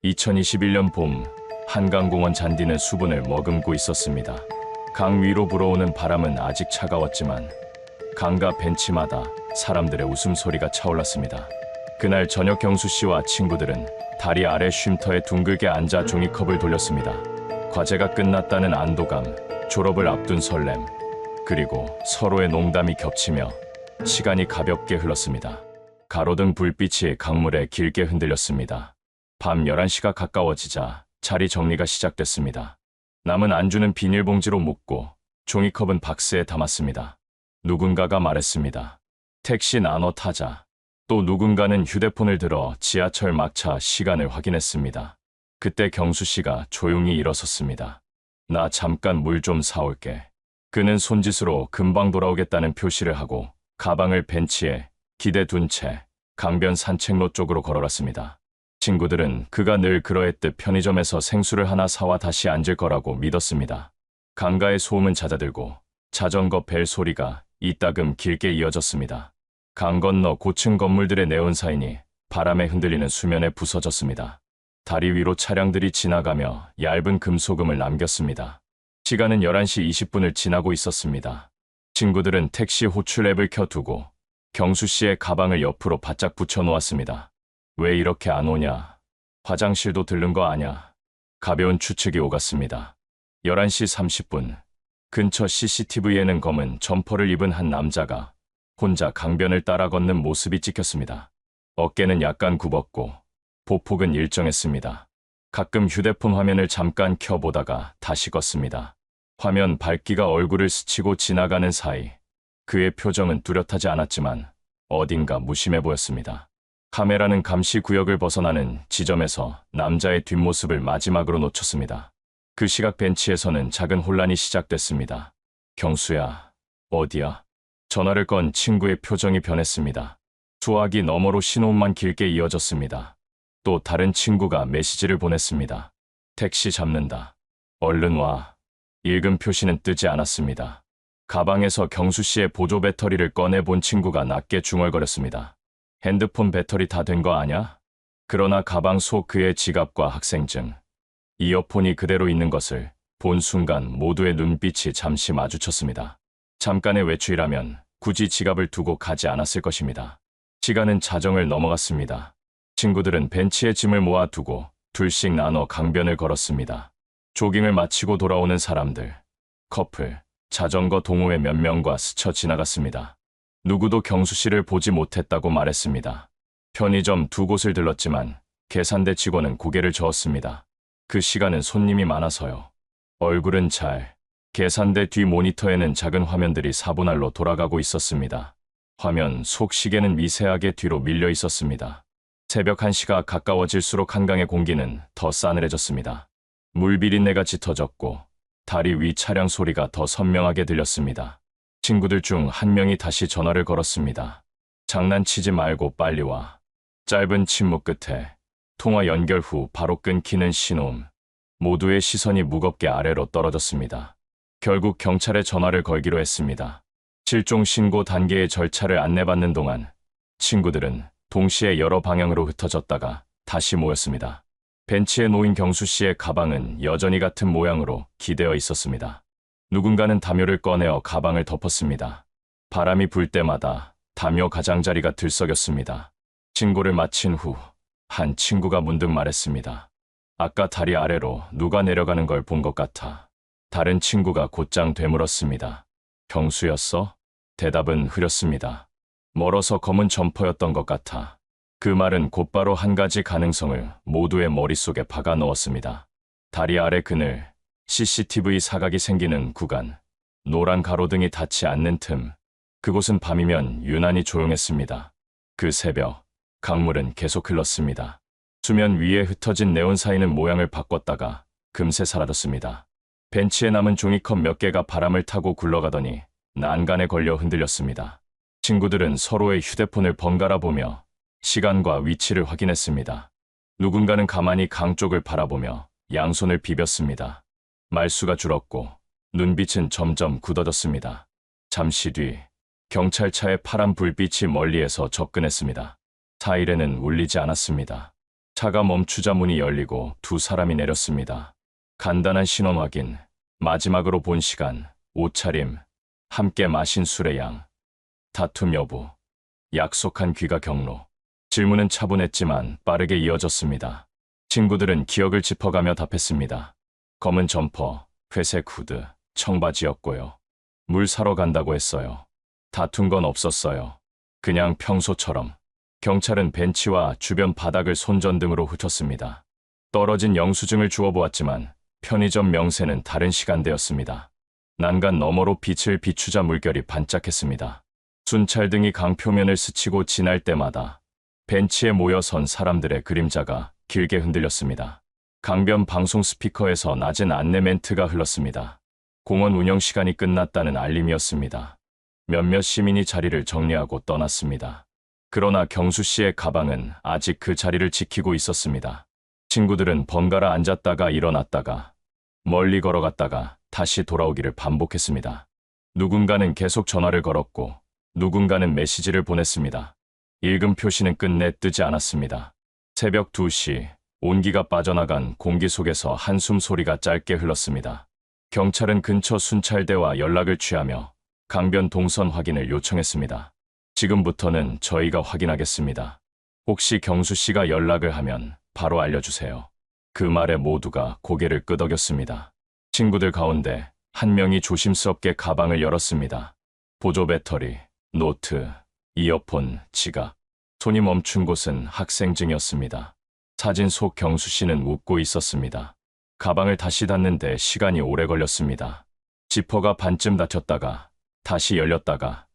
2021년 봄, 한강공원 잔디는 수분을 머금고 있었습니다. 강 위로 불어오는 바람은 아직 차가웠지만 강가 벤치마다 사람들의 웃음소리가 차올랐습니다. 그날 저녁 경수 씨와 친구들은 다리 아래 쉼터에 둥글게 앉아 종이컵을 돌렸습니다. 과제가 끝났다는 안도감, 졸업을 앞둔 설렘, 그리고 서로의 농담이 겹치며 시간이 가볍게 흘렀습니다. 가로등 불빛이 강물에 길게 흔들렸습니다. 밤 11시가 가까워지자 자리 정리가 시작됐습니다. 남은 안주는 비닐봉지로 묶고 종이컵은 박스에 담았습니다. 누군가가 말했습니다. 택시 나눠 타자. 또 누군가는 휴대폰을 들어 지하철 막차 시간을 확인했습니다. 그때 경수 씨가 조용히 일어섰습니다. 나 잠깐 물 좀 사올게. 그는 손짓으로 금방 돌아오겠다는 표시를 하고 가방을 벤치에 기대 둔 채 강변 산책로 쪽으로 걸어갔습니다. 친구들은 그가 늘 그러했듯 편의점에서 생수를 하나 사와 다시 앉을 거라고 믿었습니다. 강가의 소음은 잦아들고 자전거 벨 소리가 이따금 길게 이어졌습니다. 강 건너 고층 건물들의 네온사인이 바람에 흔들리는 수면에 부서졌습니다. 다리 위로 차량들이 지나가며 얇은 금소금을 남겼습니다. 시간은 11시 20분을 지나고 있었습니다. 친구들은 택시 호출 앱을 켜두고 경수 씨의 가방을 옆으로 바짝 붙여 놓았습니다. 왜 이렇게 안 오냐? 화장실도 들른 거 아냐? 가벼운 추측이 오갔습니다. 11시 30분, 근처 CCTV에는 검은 점퍼를 입은 한 남자가 혼자 강변을 따라 걷는 모습이 찍혔습니다. 어깨는 약간 굽었고 보폭은 일정했습니다. 가끔 휴대폰 화면을 잠깐 켜보다가 다시 껐습니다. 화면 밝기가 얼굴을 스치고 지나가는 사이 그의 표정은 뚜렷하지 않았지만 어딘가 무심해 보였습니다. 카메라는 감시 구역을 벗어나는 지점에서 남자의 뒷모습을 마지막으로 놓쳤습니다. 그 시각 벤치에서는 작은 혼란이 시작됐습니다. 경수야, 어디야? 전화를 건 친구의 표정이 변했습니다. 수화기 너머로 신호음만 길게 이어졌습니다. 또 다른 친구가 메시지를 보냈습니다. 택시 잡는다. 얼른 와. 읽은 표시는 뜨지 않았습니다. 가방에서 경수 씨의 보조 배터리를 꺼내본 친구가 낮게 중얼거렸습니다. 핸드폰 배터리 다 된 거 아냐? 그러나 가방 속 그의 지갑과 학생증, 이어폰이 그대로 있는 것을 본 순간 모두의 눈빛이 잠시 마주쳤습니다. 잠깐의 외출이라면 굳이 지갑을 두고 가지 않았을 것입니다. 시간은 자정을 넘어갔습니다. 친구들은 벤치에 짐을 모아두고 둘씩 나눠 강변을 걸었습니다. 조깅을 마치고 돌아오는 사람들, 커플, 자전거 동호회 몇 명과 스쳐 지나갔습니다. 누구도 경수 씨를 보지 못했다고 말했습니다. 편의점 두 곳을 들렀지만 계산대 직원은 고개를 저었습니다. 그 시간은 손님이 많아서요. 얼굴은 잘, 계산대 뒤 모니터에는 작은 화면들이 사분할로 돌아가고 있었습니다. 화면 속 시계는 미세하게 뒤로 밀려 있었습니다. 새벽 1시가 가까워질수록 한강의 공기는 더 싸늘해졌습니다. 물 비린내가 짙어졌고 다리 위 차량 소리가 더 선명하게 들렸습니다. 친구들 중 한 명이 다시 전화를 걸었습니다. 장난치지 말고 빨리 와. 짧은 침묵 끝에 통화 연결 후 바로 끊기는 신호음. 모두의 시선이 무겁게 아래로 떨어졌습니다. 결국 경찰에 전화를 걸기로 했습니다. 실종 신고 단계의 절차를 안내받는 동안 친구들은 동시에 여러 방향으로 흩어졌다가 다시 모였습니다. 벤치에 놓인 경수 씨의 가방은 여전히 같은 모양으로 기대어 있었습니다. 누군가는 담요를 꺼내어 가방을 덮었습니다. 바람이 불 때마다 담요 가장자리가 들썩였습니다. 신고를 마친 후 한 친구가 문득 말했습니다. 아까 다리 아래로 누가 내려가는 걸 본 것 같아. 다른 친구가 곧장 되물었습니다. 경수였어? 대답은 흐렸습니다. 멀어서 검은 점퍼였던 것 같아. 그 말은 곧바로 한 가지 가능성을 모두의 머릿속에 박아 넣었습니다. 다리 아래 그늘, CCTV 사각이 생기는 구간, 노란 가로등이 닿지 않는 틈, 그곳은 밤이면 유난히 조용했습니다. 그 새벽, 강물은 계속 흘렀습니다. 수면 위에 흩어진 네온사인은 모양을 바꿨다가 금세 사라졌습니다. 벤치에 남은 종이컵 몇 개가 바람을 타고 굴러가더니 난간에 걸려 흔들렸습니다. 친구들은 서로의 휴대폰을 번갈아 보며 시간과 위치를 확인했습니다. 누군가는 가만히 강 쪽을 바라보며 양손을 비볐습니다. 말수가 줄었고 눈빛은 점점 굳어졌습니다. 잠시 뒤 경찰차의 파란 불빛이 멀리에서 접근했습니다. 사이렌은 울리지 않았습니다. 차가 멈추자 문이 열리고 두 사람이 내렸습니다. 간단한 신원 확인, 마지막으로 본 시간, 옷차림, 함께 마신 술의 양, 다툼 여부, 약속한 귀가 경로. 질문은 차분했지만 빠르게 이어졌습니다. 친구들은 기억을 짚어가며 답했습니다. 검은 점퍼, 회색 후드, 청바지였고요. 물 사러 간다고 했어요. 다툰 건 없었어요. 그냥 평소처럼. 경찰은 벤치와 주변 바닥을 손전등으로 훑었습니다. 떨어진 영수증을 주워보았지만 편의점 명세는 다른 시간대였습니다. 난간 너머로 빛을 비추자 물결이 반짝했습니다. 순찰등이 강표면을 스치고 지날 때마다 벤치에 모여 선 사람들의 그림자가 길게 흔들렸습니다. 강변 방송 스피커에서 낮은 안내 멘트가 흘렀습니다. 공원 운영 시간이 끝났다는 알림이었습니다. 몇몇 시민이 자리를 정리하고 떠났습니다. 그러나 경수 씨의 가방은 아직 그 자리를 지키고 있었습니다. 친구들은 번갈아 앉았다가 일어났다가 멀리 걸어갔다가 다시 돌아오기를 반복했습니다. 누군가는 계속 전화를 걸었고 누군가는 메시지를 보냈습니다. 읽음 표시는 끝내 뜨지 않았습니다. 새벽 2시, 온기가 빠져나간 공기 속에서 한숨 소리가 짧게 흘렀습니다. 경찰은 근처 순찰대와 연락을 취하며 강변 동선 확인을 요청했습니다. 지금부터는 저희가 확인하겠습니다. 혹시 경수 씨가 연락을 하면 바로 알려주세요. 그 말에 모두가 고개를 끄덕였습니다. 친구들 가운데 한 명이 조심스럽게 가방을 열었습니다. 보조 배터리, 노트, 이어폰, 지갑. 손이 멈춘 곳은 학생증이었습니다. 사진 속 경수 씨는 웃고 있었습니다. 가방을 다시 닫는데 시간이 오래 걸렸습니다. 지퍼가 반쯤 닫혔다가 다시 열렸다가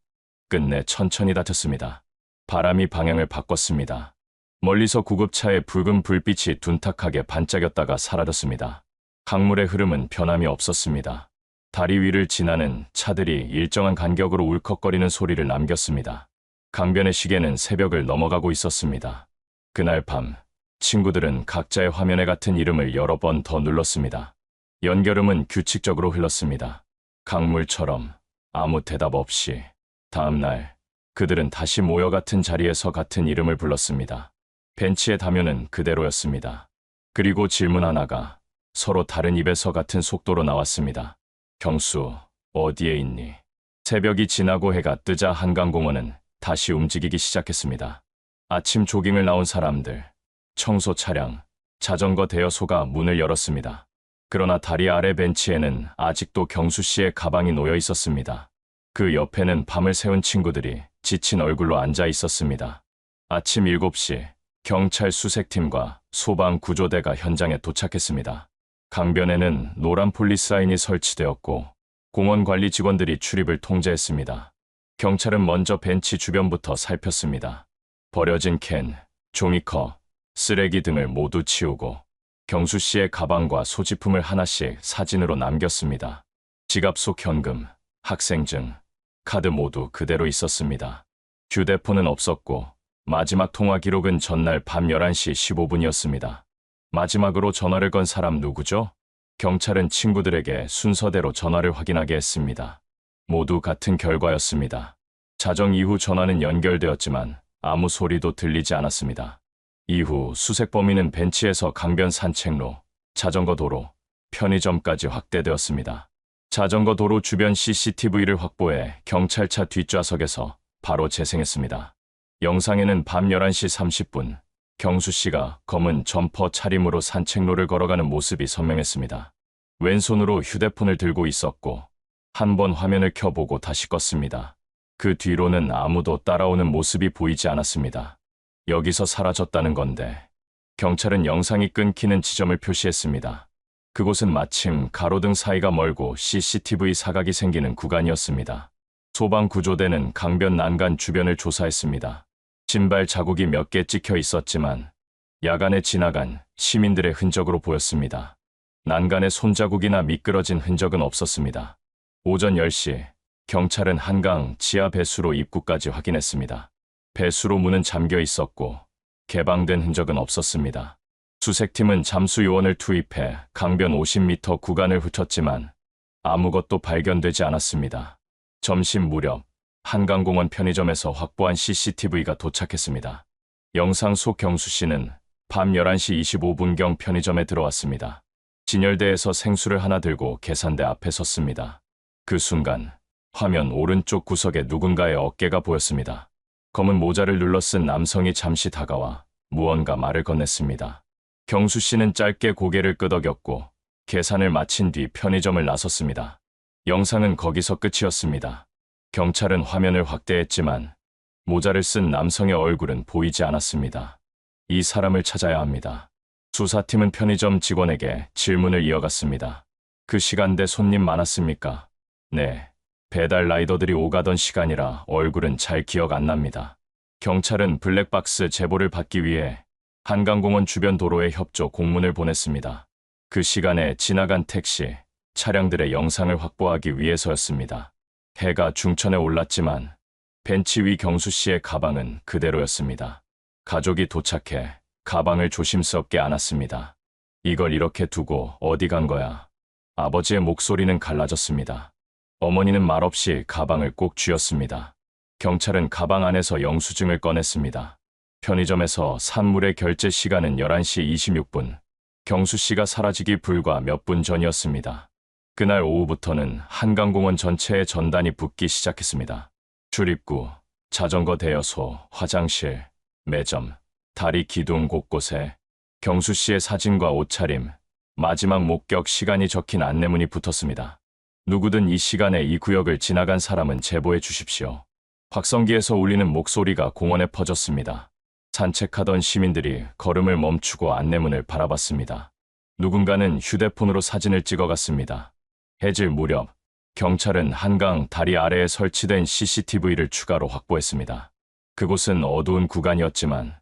끝내 천천히 닫혔습니다. 바람이 방향을 바꿨습니다. 멀리서 구급차의 붉은 불빛이 둔탁하게 반짝였다가 사라졌습니다. 강물의 흐름은 변함이 없었습니다. 다리 위를 지나는 차들이 일정한 간격으로 울컥거리는 소리를 남겼습니다. 강변의 시계는 새벽을 넘어가고 있었습니다. 그날 밤, 친구들은 각자의 화면에 같은 이름을 여러 번 더 눌렀습니다. 연결음은 규칙적으로 흘렀습니다. 강물처럼 아무 대답 없이. 다음 날, 그들은 다시 모여 같은 자리에서 같은 이름을 불렀습니다. 벤치의 담요는 그대로였습니다. 그리고 질문 하나가 서로 다른 입에서 같은 속도로 나왔습니다. 경수, 어디에 있니? 새벽이 지나고 해가 뜨자 한강공원은 다시 움직이기 시작했습니다. 아침 조깅을 나온 사람들, 청소 차량, 자전거 대여소가 문을 열었습니다. 그러나 다리 아래 벤치에는 아직도 경수 씨의 가방이 놓여 있었습니다. 그 옆에는 밤을 새운 친구들이 지친 얼굴로 앉아 있었습니다. 아침 7시, 경찰 수색팀과 소방 구조대가 현장에 도착했습니다. 강변에는 노란 폴리스라인이 설치되었고 공원 관리 직원들이 출입을 통제했습니다. 경찰은 먼저 벤치 주변부터 살폈습니다. 버려진 캔, 종이컵, 쓰레기 등을 모두 치우고 경수 씨의 가방과 소지품을 하나씩 사진으로 남겼습니다. 지갑 속 현금, 학생증, 카드 모두 그대로 있었습니다. 휴대폰은 없었고 마지막 통화 기록은 전날 밤 11시 15분이었습니다. 마지막으로 전화를 건 사람 누구죠? 경찰은 친구들에게 순서대로 전화를 확인하게 했습니다. 모두 같은 결과였습니다. 자정 이후 전화는 연결되었지만 아무 소리도 들리지 않았습니다. 이후 수색 범위는 벤치에서 강변 산책로, 자전거 도로, 편의점까지 확대되었습니다. 자전거 도로 주변 CCTV를 확보해 경찰차 뒷좌석에서 바로 재생했습니다. 영상에는 밤 11시 30분, 경수 씨가 검은 점퍼 차림으로 산책로를 걸어가는 모습이 선명했습니다. 왼손으로 휴대폰을 들고 있었고 한 번 화면을 켜보고 다시 껐습니다. 그 뒤로는 아무도 따라오는 모습이 보이지 않았습니다. 여기서 사라졌다는 건데 경찰은 영상이 끊기는 지점을 표시했습니다. 그곳은 마침 가로등 사이가 멀고 CCTV 사각이 생기는 구간이었습니다. 소방구조대는 강변 난간 주변을 조사했습니다. 신발 자국이 몇 개 찍혀 있었지만 야간에 지나간 시민들의 흔적으로 보였습니다. 난간에 손자국이나 미끄러진 흔적은 없었습니다. 오전 10시, 경찰은 한강 지하 배수로 입구까지 확인했습니다. 배수로 문은 잠겨 있었고 개방된 흔적은 없었습니다. 수색팀은 잠수 요원을 투입해 강변 50m 구간을 훑었지만 아무것도 발견되지 않았습니다. 점심 무렵 한강공원 편의점에서 확보한 CCTV가 도착했습니다. 영상 속 경수 씨는 밤 11시 25분경 편의점에 들어왔습니다. 진열대에서 생수를 하나 들고 계산대 앞에 섰습니다. 그 순간 화면 오른쪽 구석에 누군가의 어깨가 보였습니다. 검은 모자를 눌러쓴 남성이 잠시 다가와 무언가 말을 건넸습니다. 경수 씨는 짧게 고개를 끄덕였고 계산을 마친 뒤 편의점을 나섰습니다. 영상은 거기서 끝이었습니다. 경찰은 화면을 확대했지만 모자를 쓴 남성의 얼굴은 보이지 않았습니다. 이 사람을 찾아야 합니다. 수사팀은 편의점 직원에게 질문을 이어갔습니다. 그 시간대 손님 많았습니까? 네. 배달 라이더들이 오가던 시간이라 얼굴은 잘 기억 안 납니다. 경찰은 블랙박스 제보를 받기 위해 한강공원 주변 도로에 협조 공문을 보냈습니다. 그 시간에 지나간 택시, 차량들의 영상을 확보하기 위해서였습니다. 해가 중천에 올랐지만 벤치 위 경수 씨의 가방은 그대로였습니다. 가족이 도착해 가방을 조심스럽게 안았습니다. 이걸 이렇게 두고 어디 간 거야? 아버지의 목소리는 갈라졌습니다. 어머니는 말없이 가방을 꼭 쥐었습니다. 경찰은 가방 안에서 영수증을 꺼냈습니다. 편의점에서 산물의 결제 시간은 11시 26분. 경수 씨가 사라지기 불과 몇 분 전이었습니다. 그날 오후부터는 한강공원 전체에 전단이 붙기 시작했습니다. 출입구, 자전거 대여소, 화장실, 매점, 다리 기둥 곳곳에 경수 씨의 사진과 옷차림, 마지막 목격 시간이 적힌 안내문이 붙었습니다. 누구든 이 시간에 이 구역을 지나간 사람은 제보해 주십시오. 확성기에서 울리는 목소리가 공원에 퍼졌습니다. 산책하던 시민들이 걸음을 멈추고 안내문을 바라봤습니다. 누군가는 휴대폰으로 사진을 찍어갔습니다. 해질 무렵 경찰은 한강 다리 아래에 설치된 CCTV를 추가로 확보했습니다. 그곳은 어두운 구간이었지만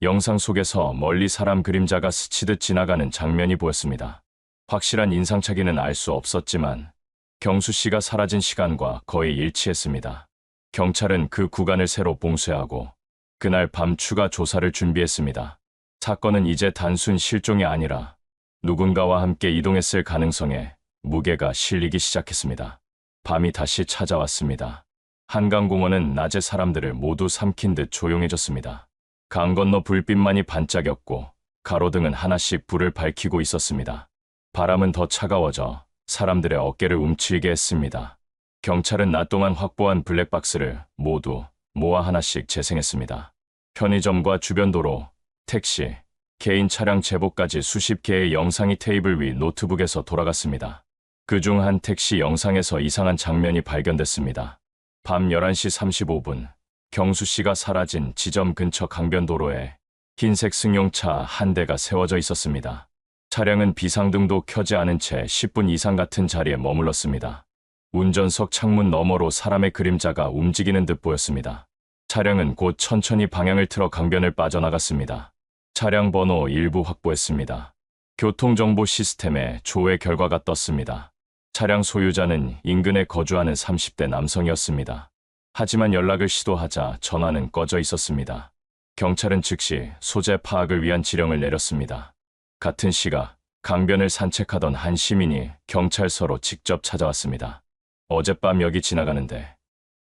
영상 속에서 멀리 사람 그림자가 스치듯 지나가는 장면이 보였습니다. 확실한 인상착의는 알 수 없었지만 경수 씨가 사라진 시간과 거의 일치했습니다. 경찰은 그 구간을 새로 봉쇄하고 그날 밤 추가 조사를 준비했습니다. 사건은 이제 단순 실종이 아니라 누군가와 함께 이동했을 가능성에 무게가 실리기 시작했습니다. 밤이 다시 찾아왔습니다. 한강공원은 낮에 사람들을 모두 삼킨 듯 조용해졌습니다. 강 건너 불빛만이 반짝였고 가로등은 하나씩 불을 밝히고 있었습니다. 바람은 더 차가워져 사람들의 어깨를 움츠리게 했습니다. 경찰은 낮 동안 확보한 블랙박스를 모두 모아 하나씩 재생했습니다. 편의점과 주변 도로, 택시, 개인 차량 제보까지 수십 개의 영상이 테이블 위 노트북에서 돌아갔습니다. 그중 한 택시 영상에서 이상한 장면이 발견됐습니다. 밤 11시 35분, 경수 씨가 사라진 지점 근처 강변도로에 흰색 승용차 한 대가 세워져 있었습니다. 차량은 비상등도 켜지 않은 채 10분 이상 같은 자리에 머물렀습니다. 운전석 창문 너머로 사람의 그림자가 움직이는 듯 보였습니다. 차량은 곧 천천히 방향을 틀어 강변을 빠져나갔습니다. 차량 번호 일부 확보했습니다. 교통정보 시스템에 조회 결과가 떴습니다. 차량 소유자는 인근에 거주하는 30대 남성이었습니다. 하지만 연락을 시도하자 전화는 꺼져 있었습니다. 경찰은 즉시 소재 파악을 위한 지령을 내렸습니다. 같은 시각 강변을 산책하던 한 시민이 경찰서로 직접 찾아왔습니다. 어젯밤 여기 지나가는데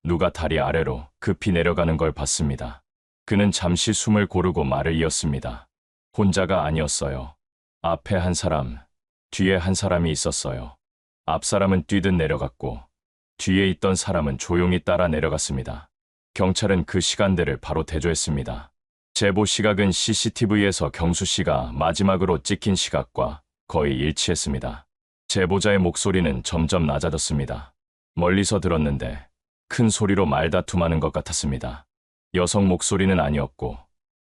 누가 다리 아래로 급히 내려가는 걸 봤습니다. 그는 잠시 숨을 고르고 말을 이었습니다. 혼자가 아니었어요. 앞에 한 사람, 뒤에 한 사람이 있었어요. 앞 사람은 뛰듯 내려갔고 뒤에 있던 사람은 조용히 따라 내려갔습니다. 경찰은 그 시간대를 바로 대조했습니다. 제보 시각은 CCTV에서 경수 씨가 마지막으로 찍힌 시각과 거의 일치했습니다. 제보자의 목소리는 점점 낮아졌습니다. 멀리서 들었는데 큰 소리로 말다툼하는 것 같았습니다. 여성 목소리는 아니었고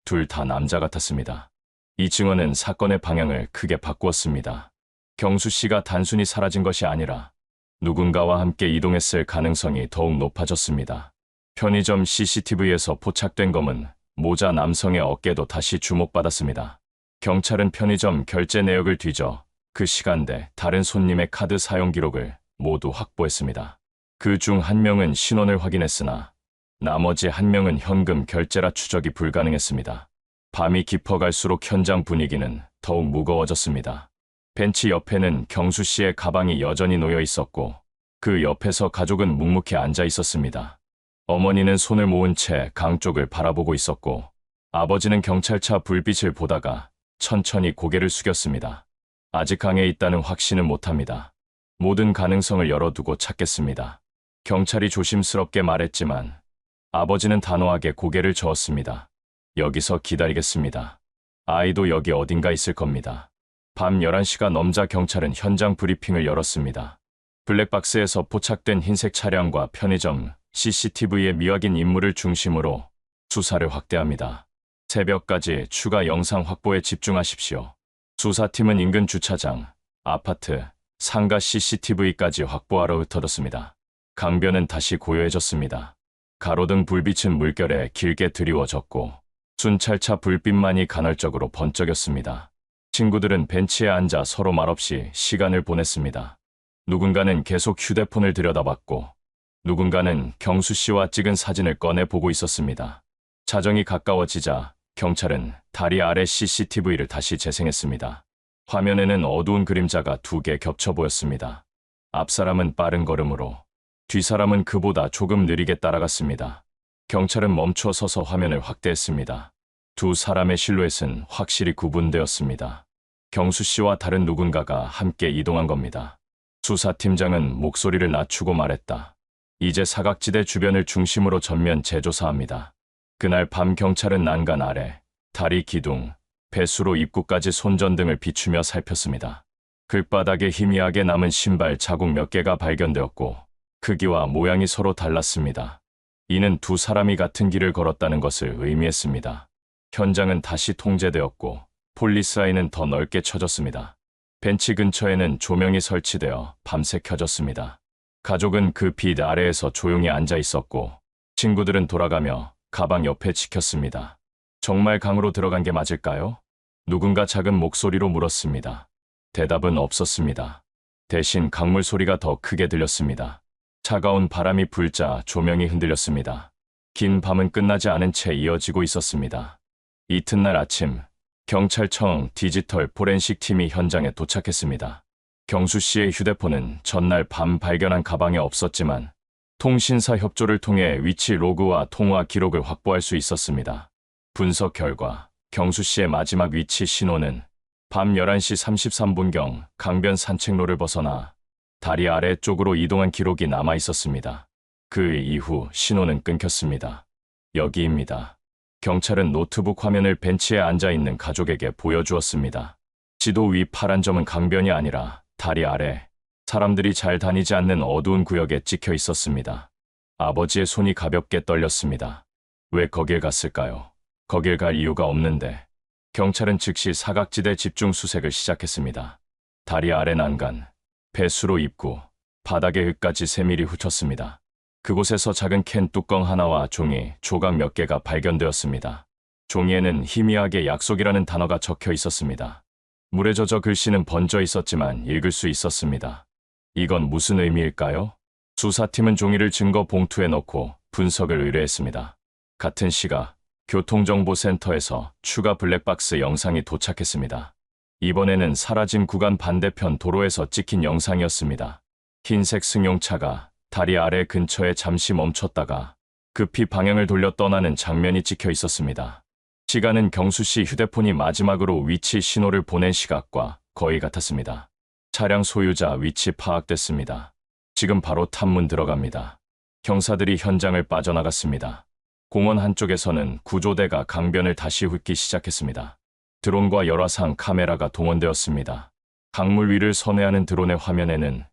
둘 다 남자 같았습니다. 이 증언은 사건의 방향을 크게 바꾸었습니다. 경수 씨가 단순히 사라진 것이 아니라 누군가와 함께 이동했을 가능성이 더욱 높아졌습니다. 편의점 CCTV에서 포착된 검은 모자 남성의 어깨도 다시 주목받았습니다. 경찰은 편의점 결제 내역을 뒤져 그 시간대 다른 손님의 카드 사용 기록을 모두 확보했습니다. 그 중 한 명은 신원을 확인했으나 나머지 한 명은 현금 결제라 추적이 불가능했습니다. 밤이 깊어갈수록 현장 분위기는 더욱 무거워졌습니다. 벤치 옆에는 경수 씨의 가방이 여전히 놓여 있었고 그 옆에서 가족은 묵묵히 앉아 있었습니다. 어머니는 손을 모은 채 강 쪽을 바라보고 있었고 아버지는 경찰차 불빛을 보다가 천천히 고개를 숙였습니다. 아직 강에 있다는 확신은 못합니다. 모든 가능성을 열어두고 찾겠습니다. 경찰이 조심스럽게 말했지만 아버지는 단호하게 고개를 저었습니다. 여기서 기다리겠습니다. 아이도 여기 어딘가 있을 겁니다. 밤 11시가 넘자 경찰은 현장 브리핑을 열었습니다. 블랙박스에서 포착된 흰색 차량과 편의점, CCTV에 미확인 인물을 중심으로 수사를 확대합니다. 새벽까지 추가 영상 확보에 집중하십시오. 수사팀은 인근 주차장, 아파트, 상가 CCTV까지 확보하러 흩어졌습니다. 강변은 다시 고요해졌습니다. 가로등 불빛은 물결에 길게 드리워졌고 순찰차 불빛만이 간헐적으로 번쩍였습니다. 친구들은 벤치에 앉아 서로 말없이 시간을 보냈습니다. 누군가는 계속 휴대폰을 들여다봤고 누군가는 경수 씨와 찍은 사진을 꺼내 보고 있었습니다. 자정이 가까워지자 경찰은 다리 아래 CCTV를 다시 재생했습니다. 화면에는 어두운 그림자가 2개 겹쳐 보였습니다. 앞 사람은 빠른 걸음으로, 뒤 사람은 그보다 조금 느리게 따라갔습니다. 경찰은 멈춰 서서 화면을 확대했습니다. 두 사람의 실루엣은 확실히 구분되었습니다. 경수 씨와 다른 누군가가 함께 이동한 겁니다. 수사팀장은 목소리를 낮추고 말했다. 이제 사각지대 주변을 중심으로 전면 재조사합니다. 그날 밤 경찰은 난간 아래, 다리 기둥, 배수로 입구까지 손전등을 비추며 살폈습니다. 글바닥에 희미하게 남은 신발 자국 몇 개가 발견되었고 크기와 모양이 서로 달랐습니다. 이는 두 사람이 같은 길을 걸었다는 것을 의미했습니다. 현장은 다시 통제되었고 폴리스라인은 더 넓게 쳐졌습니다. 벤치 근처에는 조명이 설치되어 밤새 켜졌습니다. 가족은 그 빛 아래에서 조용히 앉아 있었고 친구들은 돌아가며 가방 옆에 지켰습니다. 정말 강으로 들어간 게 맞을까요? 누군가 작은 목소리로 물었습니다. 대답은 없었습니다. 대신 강물 소리가 더 크게 들렸습니다. 차가운 바람이 불자 조명이 흔들렸습니다. 긴 밤은 끝나지 않은 채 이어지고 있었습니다. 이튿날 아침, 경찰청 디지털 포렌식 팀이 현장에 도착했습니다. 경수 씨의 휴대폰은 전날 밤 발견한 가방에 없었지만 통신사 협조를 통해 위치 로그와 통화 기록을 확보할 수 있었습니다. 분석 결과 경수 씨의 마지막 위치 신호는 밤 11시 33분경 강변 산책로를 벗어나 다리 아래쪽으로 이동한 기록이 남아 있었습니다. 그 이후 신호는 끊겼습니다. 여기입니다. 경찰은 노트북 화면을 벤치에 앉아있는 가족에게 보여주었습니다. 지도 위 파란 점은 강변이 아니라 다리 아래, 사람들이 잘 다니지 않는 어두운 구역에 찍혀 있었습니다. 아버지의 손이 가볍게 떨렸습니다. 왜 거길 갔을까요? 거길 갈 이유가 없는데. 경찰은 즉시 사각지대 집중 수색을 시작했습니다. 다리 아래 난간, 배수로 입구, 바닥의 흙까지 세밀히 훑었습니다. 그곳에서 작은 캔 뚜껑 하나와 종이, 조각 몇 개가 발견되었습니다. 종이에는 희미하게 약속이라는 단어가 적혀 있었습니다. 물에 젖어 글씨는 번져 있었지만 읽을 수 있었습니다. 이건 무슨 의미일까요? 수사팀은 종이를 증거 봉투에 넣고 분석을 의뢰했습니다. 같은 시각, 교통정보센터에서 추가 블랙박스 영상이 도착했습니다. 이번에는 사라진 구간 반대편 도로에서 찍힌 영상이었습니다. 흰색 승용차가 다리 아래 근처에 잠시 멈췄다가 급히 방향을 돌려 떠나는 장면이 찍혀 있었습니다. 시간은 경수 씨 휴대폰이 마지막으로 위치 신호를 보낸 시각과 거의 같았습니다. 차량 소유자 위치 파악됐습니다. 지금 바로 탐문 들어갑니다. 형사들이 현장을 빠져나갔습니다. 공원 한쪽에서는 구조대가 강변을 다시 훑기 시작했습니다. 드론과 열화상 카메라가 동원되었습니다. 강물 위를 선회하는 드론의 화면에는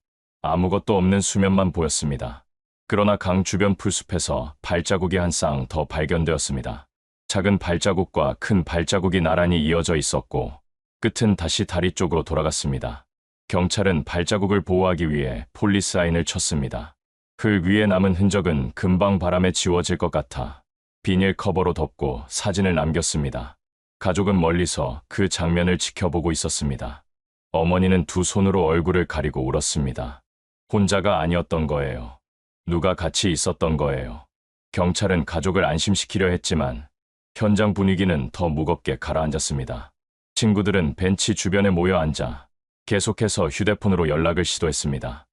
아무것도 없는 수면만 보였습니다. 그러나 강 주변 풀숲에서 발자국이 한 쌍 더 발견되었습니다. 작은 발자국과 큰 발자국이 나란히 이어져 있었고 끝은 다시 다리 쪽으로 돌아갔습니다. 경찰은 발자국을 보호하기 위해 폴리스라인을 쳤습니다. 흙 위에 남은 흔적은 금방 바람에 지워질 것 같아 비닐 커버로 덮고 사진을 남겼습니다. 가족은 멀리서 그 장면을 지켜보고 있었습니다. 어머니는 두 손으로 얼굴을 가리고 울었습니다. 혼자가 아니었던 거예요. 누가 같이 있었던 거예요. 경찰은 가족을 안심시키려 했지만 현장 분위기는 더 무겁게 가라앉았습니다. 친구들은 벤치 주변에 모여 앉아 계속해서 휴대폰으로 연락을 시도했습니다.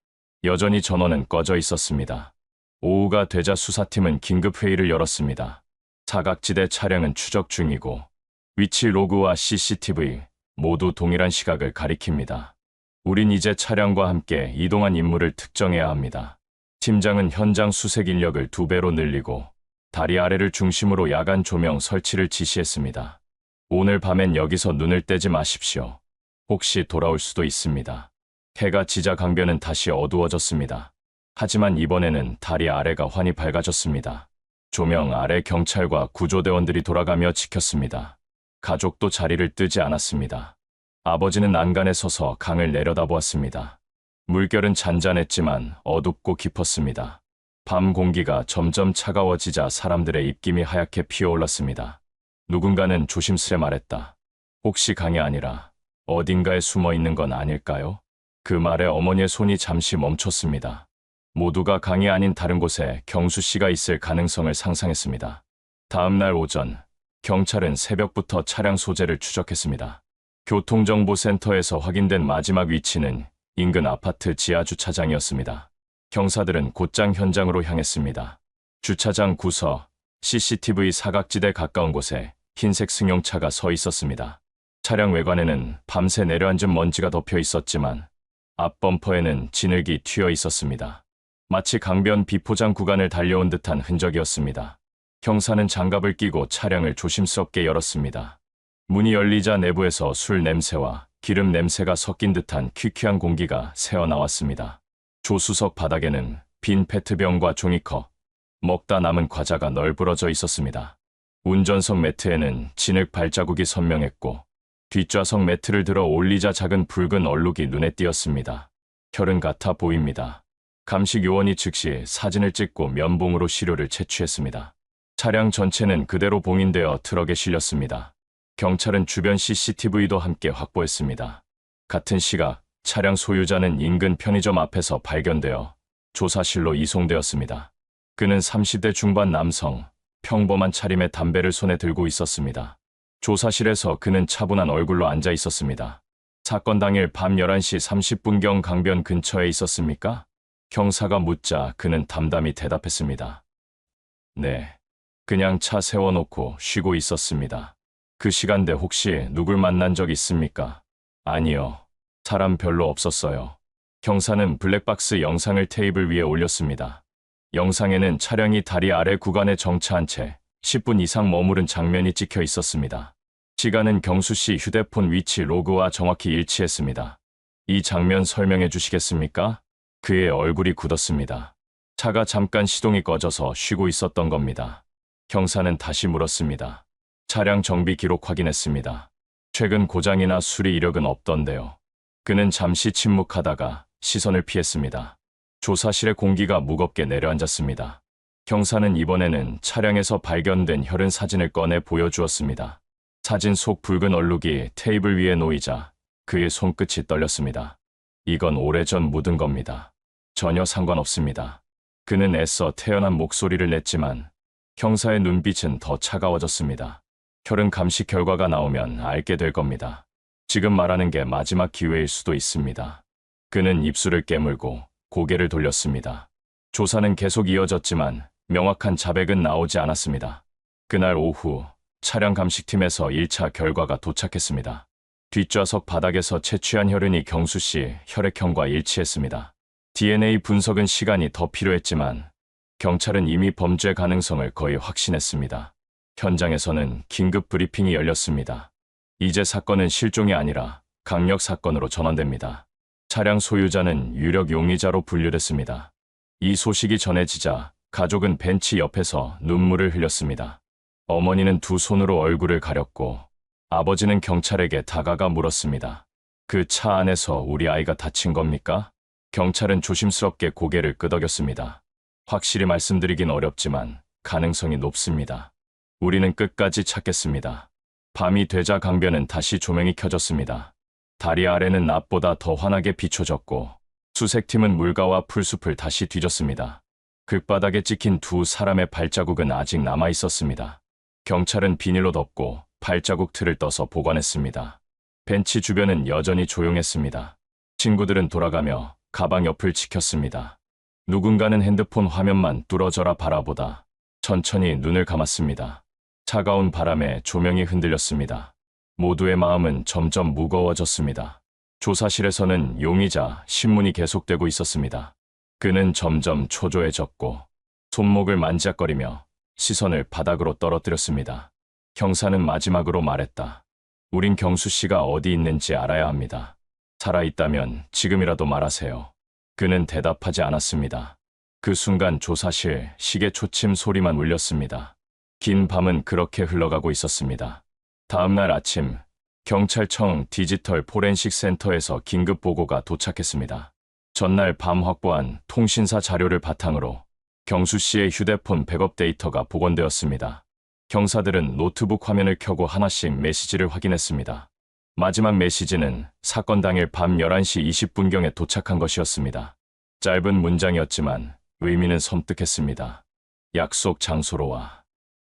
여전히 전원은 꺼져 있었습니다. 오후가 되자 수사팀은 긴급회의를 열었습니다. 사각지대 차량은 추적 중이고 위치 로그와 CCTV 모두 동일한 시각을 가리킵니다. 우린 이제 차량과 함께 이동한 인물을 특정해야 합니다. 팀장은 현장 수색 인력을 2배로 늘리고 다리 아래를 중심으로 야간 조명 설치를 지시했습니다. 오늘 밤엔 여기서 눈을 떼지 마십시오. 혹시 돌아올 수도 있습니다. 해가 지자 강변은 다시 어두워졌습니다. 하지만 이번에는 다리 아래가 환히 밝아졌습니다. 조명 아래 경찰과 구조대원들이 돌아가며 지켰습니다. 가족도 자리를 뜨지 않았습니다. 아버지는 난간에 서서 강을 내려다보았습니다. 물결은 잔잔했지만 어둡고 깊었습니다. 밤 공기가 점점 차가워지자 사람들의 입김이 하얗게 피어올랐습니다. 누군가는 조심스레 말했다. 혹시 강이 아니라 어딘가에 숨어 있는 건 아닐까요? 그 말에 어머니의 손이 잠시 멈췄습니다. 모두가 강이 아닌 다른 곳에 경수 씨가 있을 가능성을 상상했습니다. 다음 날 오전, 경찰은 새벽부터 차량 소재를 추적했습니다. 교통정보센터에서 확인된 마지막 위치는 인근 아파트 지하 주차장이었습니다. 경사들은 곧장 현장으로 향했습니다. 주차장 구석, CCTV 사각지대 가까운 곳에 흰색 승용차가 서 있었습니다. 차량 외관에는 밤새 내려앉은 먼지가 덮여 있었지만 앞 범퍼에는 진흙이 튀어 있었습니다. 마치 강변 비포장 구간을 달려온 듯한 흔적이었습니다. 형사는 장갑을 끼고 차량을 조심스럽게 열었습니다. 문이 열리자 내부에서 술 냄새와 기름 냄새가 섞인 듯한 퀴퀴한 공기가 새어나왔습니다. 조수석 바닥에는 빈 페트병과 종이컵, 먹다 남은 과자가 널브러져 있었습니다. 운전석 매트에는 진흙 발자국이 선명했고 뒷좌석 매트를 들어 올리자 작은 붉은 얼룩이 눈에 띄었습니다. 혈흔 같아 보입니다. 감식 요원이 즉시 사진을 찍고 면봉으로 시료를 채취했습니다. 차량 전체는 그대로 봉인되어 트럭에 실렸습니다. 경찰은 주변 CCTV도 함께 확보했습니다. 같은 시각, 차량 소유자는 인근 편의점 앞에서 발견되어 조사실로 이송되었습니다. 그는 30대 중반 남성, 평범한 차림의 담배를 손에 들고 있었습니다. 조사실에서 그는 차분한 얼굴로 앉아 있었습니다. 사건 당일 밤 11시 30분경 강변 근처에 있었습니까? 형사가 묻자 그는 담담히 대답했습니다. 네, 그냥 차 세워놓고 쉬고 있었습니다. 그 시간대 혹시 누굴 만난 적 있습니까? 아니요. 사람 별로 없었어요. 형사는 블랙박스 영상을 테이블 위에 올렸습니다. 영상에는 차량이 다리 아래 구간에 정차한 채 10분 이상 머무른 장면이 찍혀 있었습니다. 시간은 경수 씨 휴대폰 위치 로그와 정확히 일치했습니다. 이 장면 설명해 주시겠습니까? 그의 얼굴이 굳었습니다. 차가 잠깐 시동이 꺼져서 쉬고 있었던 겁니다. 형사는 다시 물었습니다. 차량 정비 기록 확인했습니다. 최근 고장이나 수리 이력은 없던데요. 그는 잠시 침묵하다가 시선을 피했습니다. 조사실의 공기가 무겁게 내려앉았습니다. 형사는 이번에는 차량에서 발견된 혈흔 사진을 꺼내 보여주었습니다. 사진 속 붉은 얼룩이 테이블 위에 놓이자 그의 손끝이 떨렸습니다. 이건 오래전 묻은 겁니다. 전혀 상관없습니다. 그는 애써 태연한 목소리를 냈지만 형사의 눈빛은 더 차가워졌습니다. 혈흔 감식 결과가 나오면 알게 될 겁니다. 지금 말하는 게 마지막 기회일 수도 있습니다. 그는 입술을 깨물고 고개를 돌렸습니다. 조사는 계속 이어졌지만 명확한 자백은 나오지 않았습니다. 그날 오후 차량 감식팀에서 1차 결과가 도착했습니다. 뒷좌석 바닥에서 채취한 혈흔이 경수 씨 혈액형과 일치했습니다. DNA 분석은 시간이 더 필요했지만 경찰은 이미 범죄 가능성을 거의 확신했습니다. 현장에서는 긴급 브리핑이 열렸습니다. 이제 사건은 실종이 아니라 강력 사건으로 전환됩니다. 차량 소유자는 유력 용의자로 분류됐습니다. 이 소식이 전해지자 가족은 벤치 옆에서 눈물을 흘렸습니다. 어머니는 두 손으로 얼굴을 가렸고 아버지는 경찰에게 다가가 물었습니다. 그 차 안에서 우리 아이가 다친 겁니까? 경찰은 조심스럽게 고개를 끄덕였습니다. 확실히 말씀드리긴 어렵지만 가능성이 높습니다. 우리는 끝까지 찾겠습니다. 밤이 되자 강변은 다시 조명이 켜졌습니다. 다리 아래는 낮보다 더 환하게 비춰졌고 수색팀은 물가와 풀숲을 다시 뒤졌습니다. 길바닥에 찍힌 두 사람의 발자국은 아직 남아 있었습니다. 경찰은 비닐로 덮고 발자국 틀을 떠서 보관했습니다. 벤치 주변은 여전히 조용했습니다. 친구들은 돌아가며 가방 옆을 지켰습니다. 누군가는 핸드폰 화면만 뚫어져라 바라보다 천천히 눈을 감았습니다. 차가운 바람에 조명이 흔들렸습니다. 모두의 마음은 점점 무거워졌습니다. 조사실에서는 용의자 신문이 계속되고 있었습니다. 그는 점점 초조해졌고 손목을 만지작거리며 시선을 바닥으로 떨어뜨렸습니다. 형사는 마지막으로 말했다. 우린 경수 씨가 어디 있는지 알아야 합니다. 살아있다면 지금이라도 말하세요. 그는 대답하지 않았습니다. 그 순간 조사실 시계 초침 소리만 울렸습니다. 긴 밤은 그렇게 흘러가고 있었습니다. 다음 날 아침 경찰청 디지털 포렌식 센터에서 긴급 보고가 도착했습니다. 전날 밤 확보한 통신사 자료를 바탕으로 경수 씨의 휴대폰 백업 데이터가 복원되었습니다. 형사들은 노트북 화면을 켜고 하나씩 메시지를 확인했습니다. 마지막 메시지는 사건 당일 밤 11시 20분경에 도착한 것이었습니다. 짧은 문장이었지만 의미는 섬뜩했습니다. 약속 장소로 와.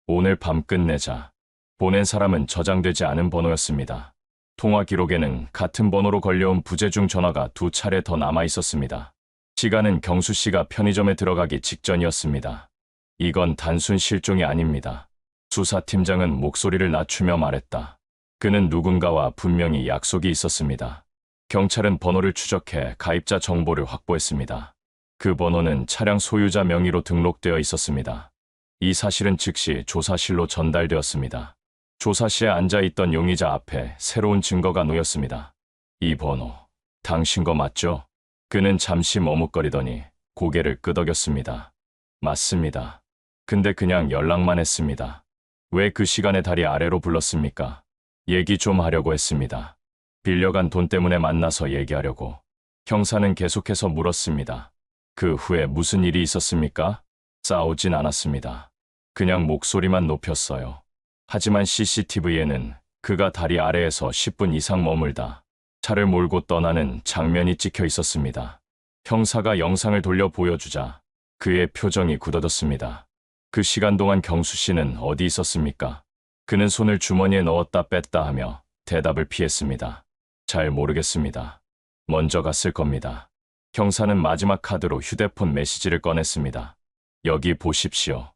오늘 밤 끝내자. 보낸 사람은 저장되지 않은 번호였습니다. 통화 기록에는 같은 번호로 걸려온 부재중 전화가 2차례 더 남아 있었습니다. 시간은 경수 씨가 편의점에 들어가기 직전이었습니다. 이건 단순 실종이 아닙니다. 수사팀장은 목소리를 낮추며 말했다. 그는 누군가와 분명히 약속이 있었습니다. 경찰은 번호를 추적해 가입자 정보를 확보했습니다. 그 번호는 차량 소유자 명의로 등록되어 있었습니다. 이 사실은 즉시 조사실로 전달되었습니다. 조사실에 앉아있던 용의자 앞에 새로운 증거가 놓였습니다. 이 번호, 당신 거 맞죠? 그는 잠시 머뭇거리더니 고개를 끄덕였습니다. 맞습니다. 근데 그냥 연락만 했습니다. 왜 그 시간에 다리 아래로 불렀습니까? 얘기 좀 하려고 했습니다. 빌려간 돈 때문에 만나서 얘기하려고. 형사는 계속해서 물었습니다. 그 후에 무슨 일이 있었습니까? 싸우진 않았습니다. 그냥 목소리만 높였어요. 하지만 CCTV에는 그가 다리 아래에서 10분 이상 머물다 차를 몰고 떠나는 장면이 찍혀 있었습니다. 형사가 영상을 돌려 보여주자 그의 표정이 굳어졌습니다. 그 시간 동안 경수 씨는 어디 있었습니까? 그는 손을 주머니에 넣었다 뺐다 하며 대답을 피했습니다. 잘 모르겠습니다. 먼저 갔을 겁니다. 형사는 마지막 카드로 휴대폰 메시지를 꺼냈습니다. 여기 보십시오.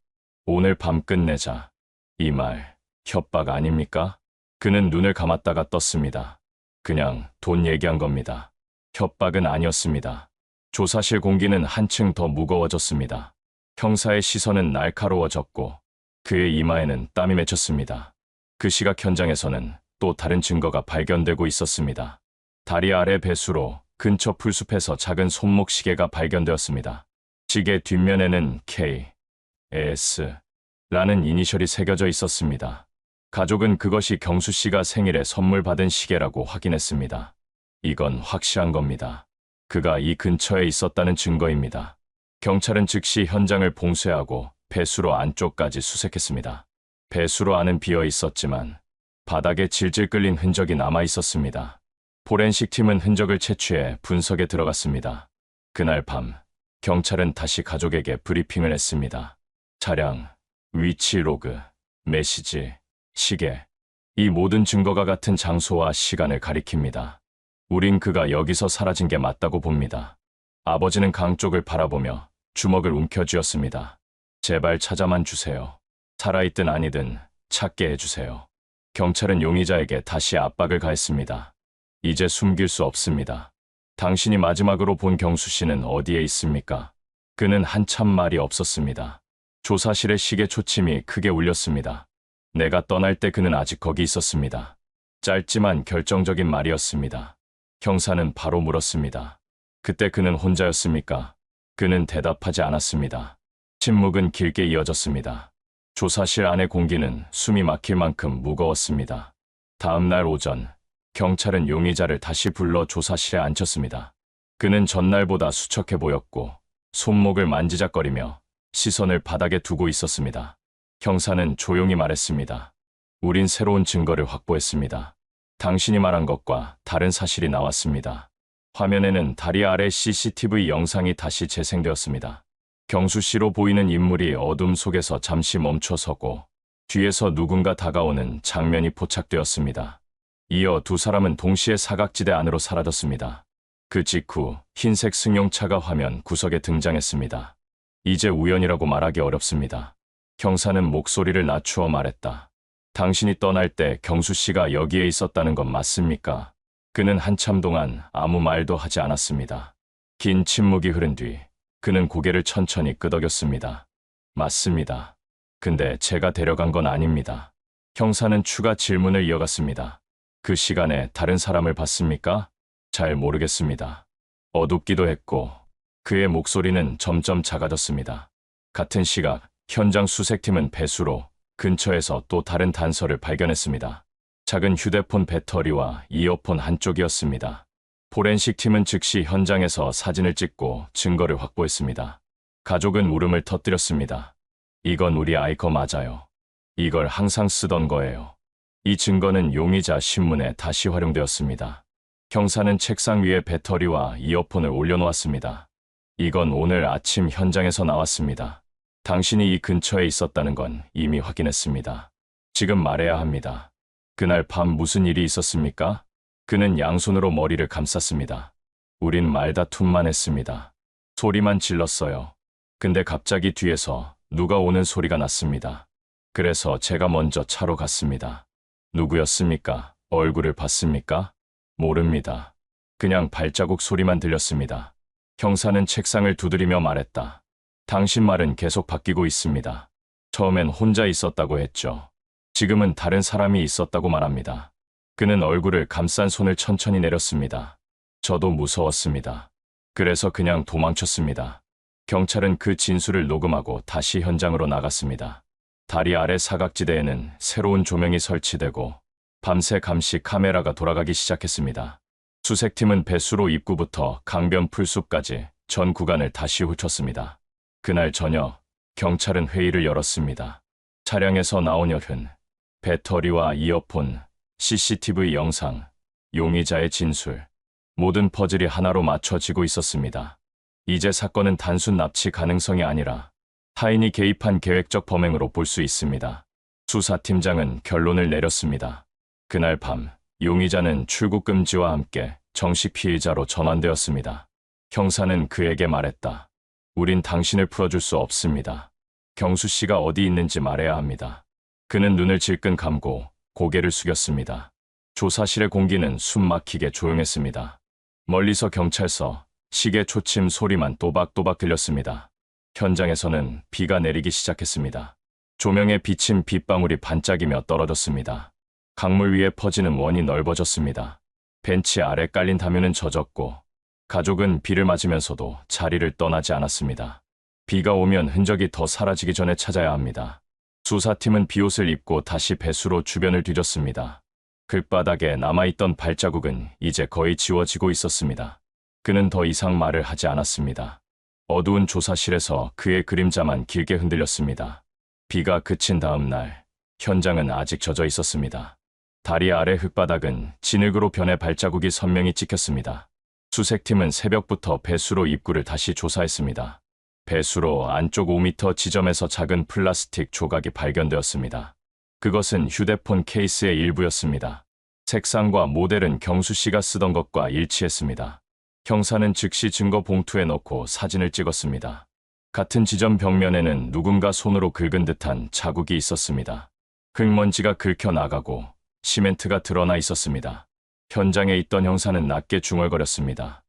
오늘 밤 끝내자. 이 말 협박 아닙니까? 그는 눈을 감았다가 떴습니다. 그냥 돈 얘기한 겁니다. 협박은 아니었습니다. 조사실 공기는 한층 더 무거워졌습니다. 형사의 시선은 날카로워졌고 그의 이마에는 땀이 맺혔습니다. 그 시각 현장에서는 또 다른 증거가 발견되고 있었습니다. 다리 아래 배수로 근처 풀숲에서 작은 손목 시계가 발견되었습니다. 시계 뒷면에는 K, S 라는 이니셜이 새겨져 있었습니다. 가족은 그것이 경수 씨가 생일에 선물 받은 시계라고 확인했습니다. 이건 확실한 겁니다. 그가 이 근처에 있었다는 증거입니다. 경찰은 즉시 현장을 봉쇄하고 배수로 안쪽까지 수색했습니다. 배수로 안은 비어 있었지만 바닥에 질질 끌린 흔적이 남아 있었습니다. 포렌식 팀은 흔적을 채취해 분석에 들어갔습니다. 그날 밤 경찰은 다시 가족에게 브리핑을 했습니다. 차량, 위치 로그, 메시지, 시계, 이 모든 증거가 같은 장소와 시간을 가리킵니다. 우린 그가 여기서 사라진 게 맞다고 봅니다. 아버지는 강 쪽을 바라보며 주먹을 움켜쥐었습니다. 제발 찾아만 주세요. 살아있든 아니든 찾게 해주세요. 경찰은 용의자에게 다시 압박을 가했습니다. 이제 숨길 수 없습니다. 당신이 마지막으로 본 경수 씨는 어디에 있습니까? 그는 한참 말이 없었습니다. 조사실의 시계 초침이 크게 울렸습니다. 내가 떠날 때 그는 아직 거기 있었습니다. 짧지만 결정적인 말이었습니다. 형사는 바로 물었습니다. 그때 그는 혼자였습니까? 그는 대답하지 않았습니다. 침묵은 길게 이어졌습니다. 조사실 안의 공기는 숨이 막힐 만큼 무거웠습니다. 다음 날 오전, 경찰은 용의자를 다시 불러 조사실에 앉혔습니다. 그는 전날보다 수척해 보였고 손목을 만지작거리며 시선을 바닥에 두고 있었습니다. 형사는 조용히 말했습니다. 우린 새로운 증거를 확보했습니다. 당신이 말한 것과 다른 사실이 나왔습니다. 화면에는 다리 아래 CCTV 영상이 다시 재생되었습니다. 경수 씨로 보이는 인물이 어둠 속에서 잠시 멈춰서고 뒤에서 누군가 다가오는 장면이 포착되었습니다. 이어 두 사람은 동시에 사각지대 안으로 사라졌습니다. 그 직후 흰색 승용차가 화면 구석에 등장했습니다. 이제 우연이라고 말하기 어렵습니다. 형사는 목소리를 낮추어 말했다. 당신이 떠날 때 경수 씨가 여기에 있었다는 건 맞습니까? 그는 한참 동안 아무 말도 하지 않았습니다. 긴 침묵이 흐른 뒤 그는 고개를 천천히 끄덕였습니다. 맞습니다. 근데 제가 데려간 건 아닙니다. 형사는 추가 질문을 이어갔습니다. 그 시간에 다른 사람을 봤습니까? 잘 모르겠습니다. 어둡기도 했고 그의 목소리는 점점 작아졌습니다. 같은 시각 현장 수색팀은 배수로 근처에서 또 다른 단서를 발견했습니다. 작은 휴대폰 배터리와 이어폰 한쪽이었습니다. 포렌식 팀은 즉시 현장에서 사진을 찍고 증거를 확보했습니다. 가족은 울음을 터뜨렸습니다. 이건 우리 아이 거 맞아요. 이걸 항상 쓰던 거예요. 이 증거는 용의자 신문에 다시 활용되었습니다. 형사는 책상 위에 배터리와 이어폰을 올려놓았습니다. 이건 오늘 아침 현장에서 나왔습니다. 당신이 이 근처에 있었다는 건 이미 확인했습니다. 지금 말해야 합니다. 그날 밤 무슨 일이 있었습니까? 그는 양손으로 머리를 감쌌습니다. 우린 말다툼만 했습니다. 소리만 질렀어요. 근데 갑자기 뒤에서 누가 오는 소리가 났습니다. 그래서 제가 먼저 차로 갔습니다. 누구였습니까? 얼굴을 봤습니까? 모릅니다. 그냥 발자국 소리만 들렸습니다. 형사는 책상을 두드리며 말했다. 당신 말은 계속 바뀌고 있습니다. 처음엔 혼자 있었다고 했죠. 지금은 다른 사람이 있었다고 말합니다. 그는 얼굴을 감싼 손을 천천히 내렸습니다. 저도 무서웠습니다. 그래서 그냥 도망쳤습니다. 경찰은 그 진술을 녹음하고 다시 현장으로 나갔습니다. 다리 아래 사각지대에는 새로운 조명이 설치되고 밤새 감시 카메라가 돌아가기 시작했습니다. 수색팀은 배수로 입구부터 강변 풀숲까지 전 구간을 다시 훑었습니다. 그날 저녁 경찰은 회의를 열었습니다. 차량에서 나온 여흔, 배터리와 이어폰, CCTV 영상, 용의자의 진술, 모든 퍼즐이 하나로 맞춰지고 있었습니다. 이제 사건은 단순 납치 가능성이 아니라 타인이 개입한 계획적 범행으로 볼 수 있습니다. 수사팀장은 결론을 내렸습니다. 그날 밤 용의자는 출국 금지와 함께 정식 피의자로 전환되었습니다. 형사는 그에게 말했다. 우린 당신을 풀어줄 수 없습니다. 경수 씨가 어디 있는지 말해야 합니다. 그는 눈을 질끈 감고 고개를 숙였습니다. 조사실의 공기는 숨 막히게 조용했습니다. 멀리서 경찰서, 시계 초침 소리만 또박또박 들렸습니다. 현장에서는 비가 내리기 시작했습니다. 조명에 비친 빗방울이 반짝이며 떨어졌습니다. 강물 위에 퍼지는 원이 넓어졌습니다. 벤치 아래 깔린 담요는 젖었고 가족은 비를 맞으면서도 자리를 떠나지 않았습니다. 비가 오면 흔적이 더 사라지기 전에 찾아야 합니다. 수사팀은 비옷을 입고 다시 배수로 주변을 뒤졌습니다. 글바닥에 남아있던 발자국은 이제 거의 지워지고 있었습니다. 그는 더 이상 말을 하지 않았습니다. 어두운 조사실에서 그의 그림자만 길게 흔들렸습니다. 비가 그친 다음 날, 현장은 아직 젖어 있었습니다. 다리 아래 흙바닥은 진흙으로 변해 발자국이 선명히 찍혔습니다. 수색팀은 새벽부터 배수로 입구를 다시 조사했습니다. 배수로 안쪽 5m 지점에서 작은 플라스틱 조각이 발견되었습니다. 그것은 휴대폰 케이스의 일부였습니다. 색상과 모델은 경수 씨가 쓰던 것과 일치했습니다. 형사는 즉시 증거 봉투에 넣고 사진을 찍었습니다. 같은 지점 벽면에는 누군가 손으로 긁은 듯한 자국이 있었습니다. 흙먼지가 긁혀 나가고 시멘트가 드러나 있었습니다. 현장에 있던 형사는 낮게 중얼거렸습니다.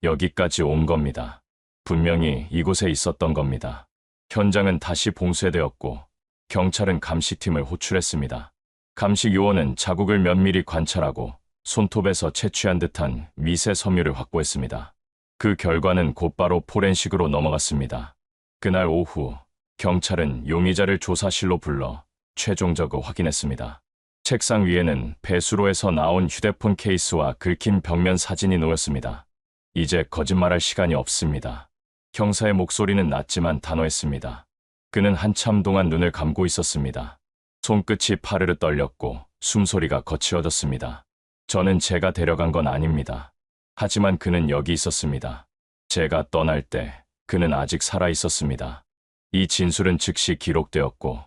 여기까지 온 겁니다. 분명히 이곳에 있었던 겁니다. 현장은 다시 봉쇄되었고 경찰은 감식팀을 호출했습니다. 감식 요원은 자국을 면밀히 관찰하고 손톱에서 채취한 듯한 미세 섬유를 확보했습니다. 그 결과는 곧바로 포렌식으로 넘어갔습니다. 그날 오후 경찰은 용의자를 조사실로 불러 최종적으로 확인했습니다. 책상 위에는 배수로에서 나온 휴대폰 케이스와 긁힌 벽면 사진이 놓였습니다. 이제 거짓말할 시간이 없습니다. 형사의 목소리는 낮지만 단호했습니다. 그는 한참 동안 눈을 감고 있었습니다. 손끝이 파르르 떨렸고 숨소리가 거칠어졌습니다. 저는 제가 데려간 건 아닙니다. 하지만 그는 여기 있었습니다. 제가 떠날 때 그는 아직 살아 있었습니다. 이 진술은 즉시 기록되었고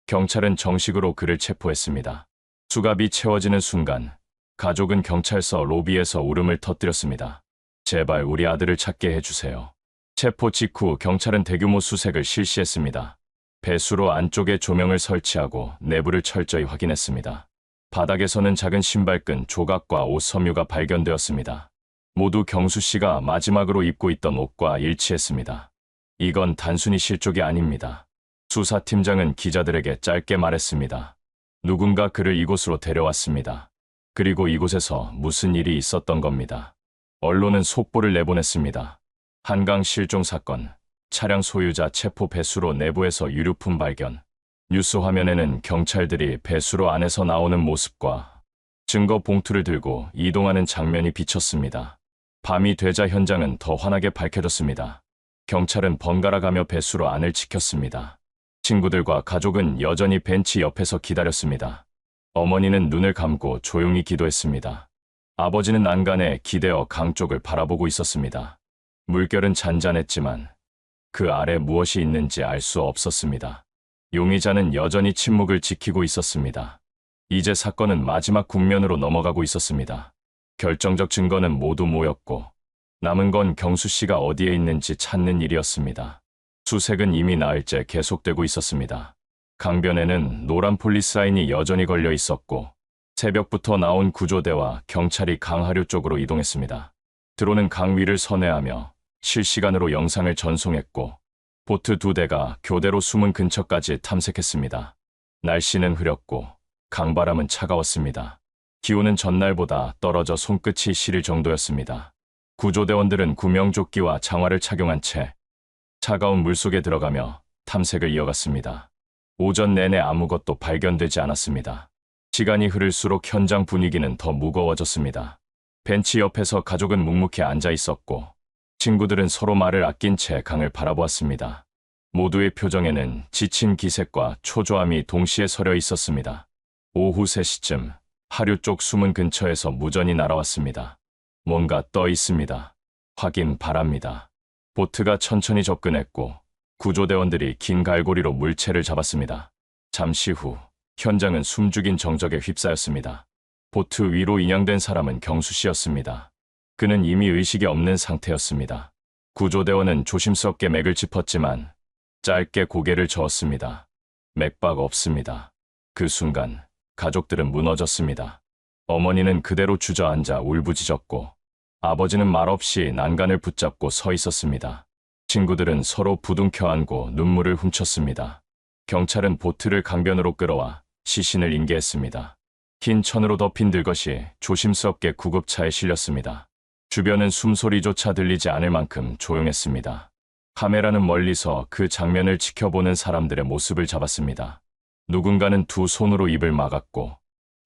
경찰은 정식으로 그를 체포했습니다. 수갑이 채워지는 순간 가족은 경찰서 로비에서 울음을 터뜨렸습니다. 제발 우리 아들을 찾게 해주세요. 체포 직후 경찰은 대규모 수색을 실시했습니다. 배수로 안쪽에 조명을 설치하고 내부를 철저히 확인했습니다. 바닥에서는 작은 신발끈 조각과 옷 섬유가 발견되었습니다. 모두 경수 씨가 마지막으로 입고 있던 옷과 일치했습니다. 이건 단순히 실족이 아닙니다. 수사팀장은 기자들에게 짧게 말했습니다. 누군가 그를 이곳으로 데려왔습니다. 그리고 이곳에서 무슨 일이 있었던 겁니다. 언론은 속보를 내보냈습니다. 한강 실종 사건, 차량 소유자 체포 배수로 내부에서 유류품 발견. 뉴스 화면에는 경찰들이 배수로 안에서 나오는 모습과 증거 봉투를 들고 이동하는 장면이 비쳤습니다. 밤이 되자 현장은 더 환하게 밝혀졌습니다. 경찰은 번갈아가며 배수로 안을 지켰습니다. 친구들과 가족은 여전히 벤치 옆에서 기다렸습니다. 어머니는 눈을 감고 조용히 기도했습니다. 아버지는 난간에 기대어 강 쪽을 바라보고 있었습니다. 물결은 잔잔했지만 그 아래 무엇이 있는지 알 수 없었습니다. 용의자는 여전히 침묵을 지키고 있었습니다. 이제 사건은 마지막 국면으로 넘어가고 있었습니다. 결정적 증거는 모두 모였고 남은 건 경수 씨가 어디에 있는지 찾는 일이었습니다. 수색은 이미 나흘째 계속되고 있었습니다. 강변에는 노란 폴리스 라인이 여전히 걸려 있었고 새벽부터 나온 구조대와 경찰이 강하류 쪽으로 이동했습니다. 드론은 강 위를 선회하며 실시간으로 영상을 전송했고 보트 2대가 교대로 숨은 근처까지 탐색했습니다. 날씨는 흐렸고 강바람은 차가웠습니다. 기온은 전날보다 떨어져 손끝이 시릴 정도였습니다. 구조대원들은 구명조끼와 장화를 착용한 채 차가운 물속에 들어가며 탐색을 이어갔습니다. 오전 내내 아무것도 발견되지 않았습니다. 시간이 흐를수록 현장 분위기는 더 무거워졌습니다. 벤치 옆에서 가족은 묵묵히 앉아 있었고 친구들은 서로 말을 아낀 채 강을 바라보았습니다. 모두의 표정에는 지친 기색과 초조함이 동시에 서려 있었습니다. 오후 3시쯤 하류 쪽 수문 근처에서 무전이 날아왔습니다. 뭔가 떠 있습니다. 확인 바랍니다. 보트가 천천히 접근했고 구조대원들이 긴 갈고리로 물체를 잡았습니다. 잠시 후 현장은 숨죽인 정적에 휩싸였습니다. 보트 위로 인양된 사람은 경수 씨였습니다. 그는 이미 의식이 없는 상태였습니다. 구조대원은 조심스럽게 맥을 짚었지만 짧게 고개를 저었습니다. 맥박 없습니다. 그 순간 가족들은 무너졌습니다. 어머니는 그대로 주저앉아 울부짖었고 아버지는 말없이 난간을 붙잡고 서 있었습니다. 친구들은 서로 부둥켜 안고 눈물을 훔쳤습니다. 경찰은 보트를 강변으로 끌어와 시신을 인계했습니다. 흰 천으로 덮인 들것이 조심스럽게 구급차에 실렸습니다. 주변은 숨소리조차 들리지 않을 만큼 조용했습니다. 카메라는 멀리서 그 장면을 지켜보는 사람들의 모습을 잡았습니다. 누군가는 두 손으로 입을 막았고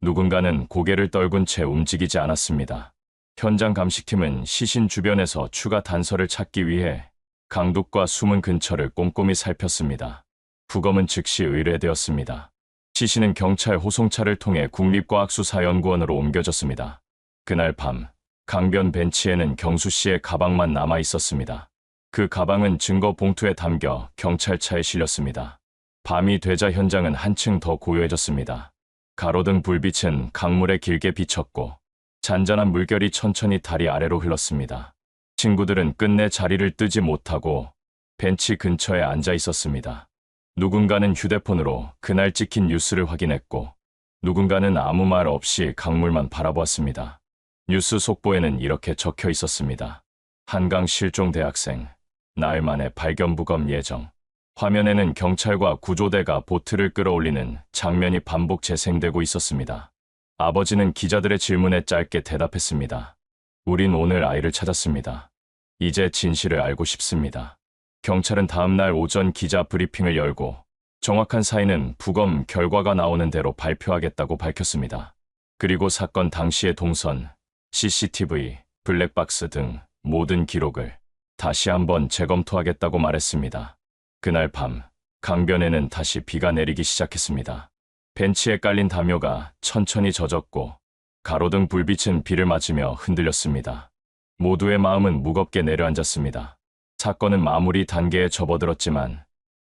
누군가는 고개를 떨군 채 움직이지 않았습니다. 현장 감식팀은 시신 주변에서 추가 단서를 찾기 위해 강둑과 숨은 근처를 꼼꼼히 살폈습니다. 부검은 즉시 의뢰되었습니다. 시신은 경찰 호송차를 통해 국립과학수사연구원으로 옮겨졌습니다. 그날 밤 강변 벤치에는 경수 씨의 가방만 남아 있었습니다. 그 가방은 증거 봉투에 담겨 경찰차에 실렸습니다. 밤이 되자 현장은 한층 더 고요해졌습니다. 가로등 불빛은 강물에 길게 비쳤고 잔잔한 물결이 천천히 다리 아래로 흘렀습니다. 친구들은 끝내 자리를 뜨지 못하고 벤치 근처에 앉아 있었습니다. 누군가는 휴대폰으로 그날 찍힌 뉴스를 확인했고 누군가는 아무 말 없이 강물만 바라보았습니다. 뉴스 속보에는 이렇게 적혀 있었습니다. 한강 실종 대학생, 나흘 만에 발견 부검 예정. 화면에는 경찰과 구조대가 보트를 끌어올리는 장면이 반복 재생되고 있었습니다. 아버지는 기자들의 질문에 짧게 대답했습니다. 우린 오늘 아이를 찾았습니다. 이제 진실을 알고 싶습니다. 경찰은 다음날 오전 기자 브리핑을 열고 정확한 사인은 부검 결과가 나오는 대로 발표하겠다고 밝혔습니다. 그리고 사건 당시의 동선, CCTV, 블랙박스 등 모든 기록을 다시 한번 재검토하겠다고 말했습니다. 그날 밤 강변에는 다시 비가 내리기 시작했습니다. 벤치에 깔린 담요가 천천히 젖었고 가로등 불빛은 비를 맞으며 흔들렸습니다. 모두의 마음은 무겁게 내려앉았습니다. 사건은 마무리 단계에 접어들었지만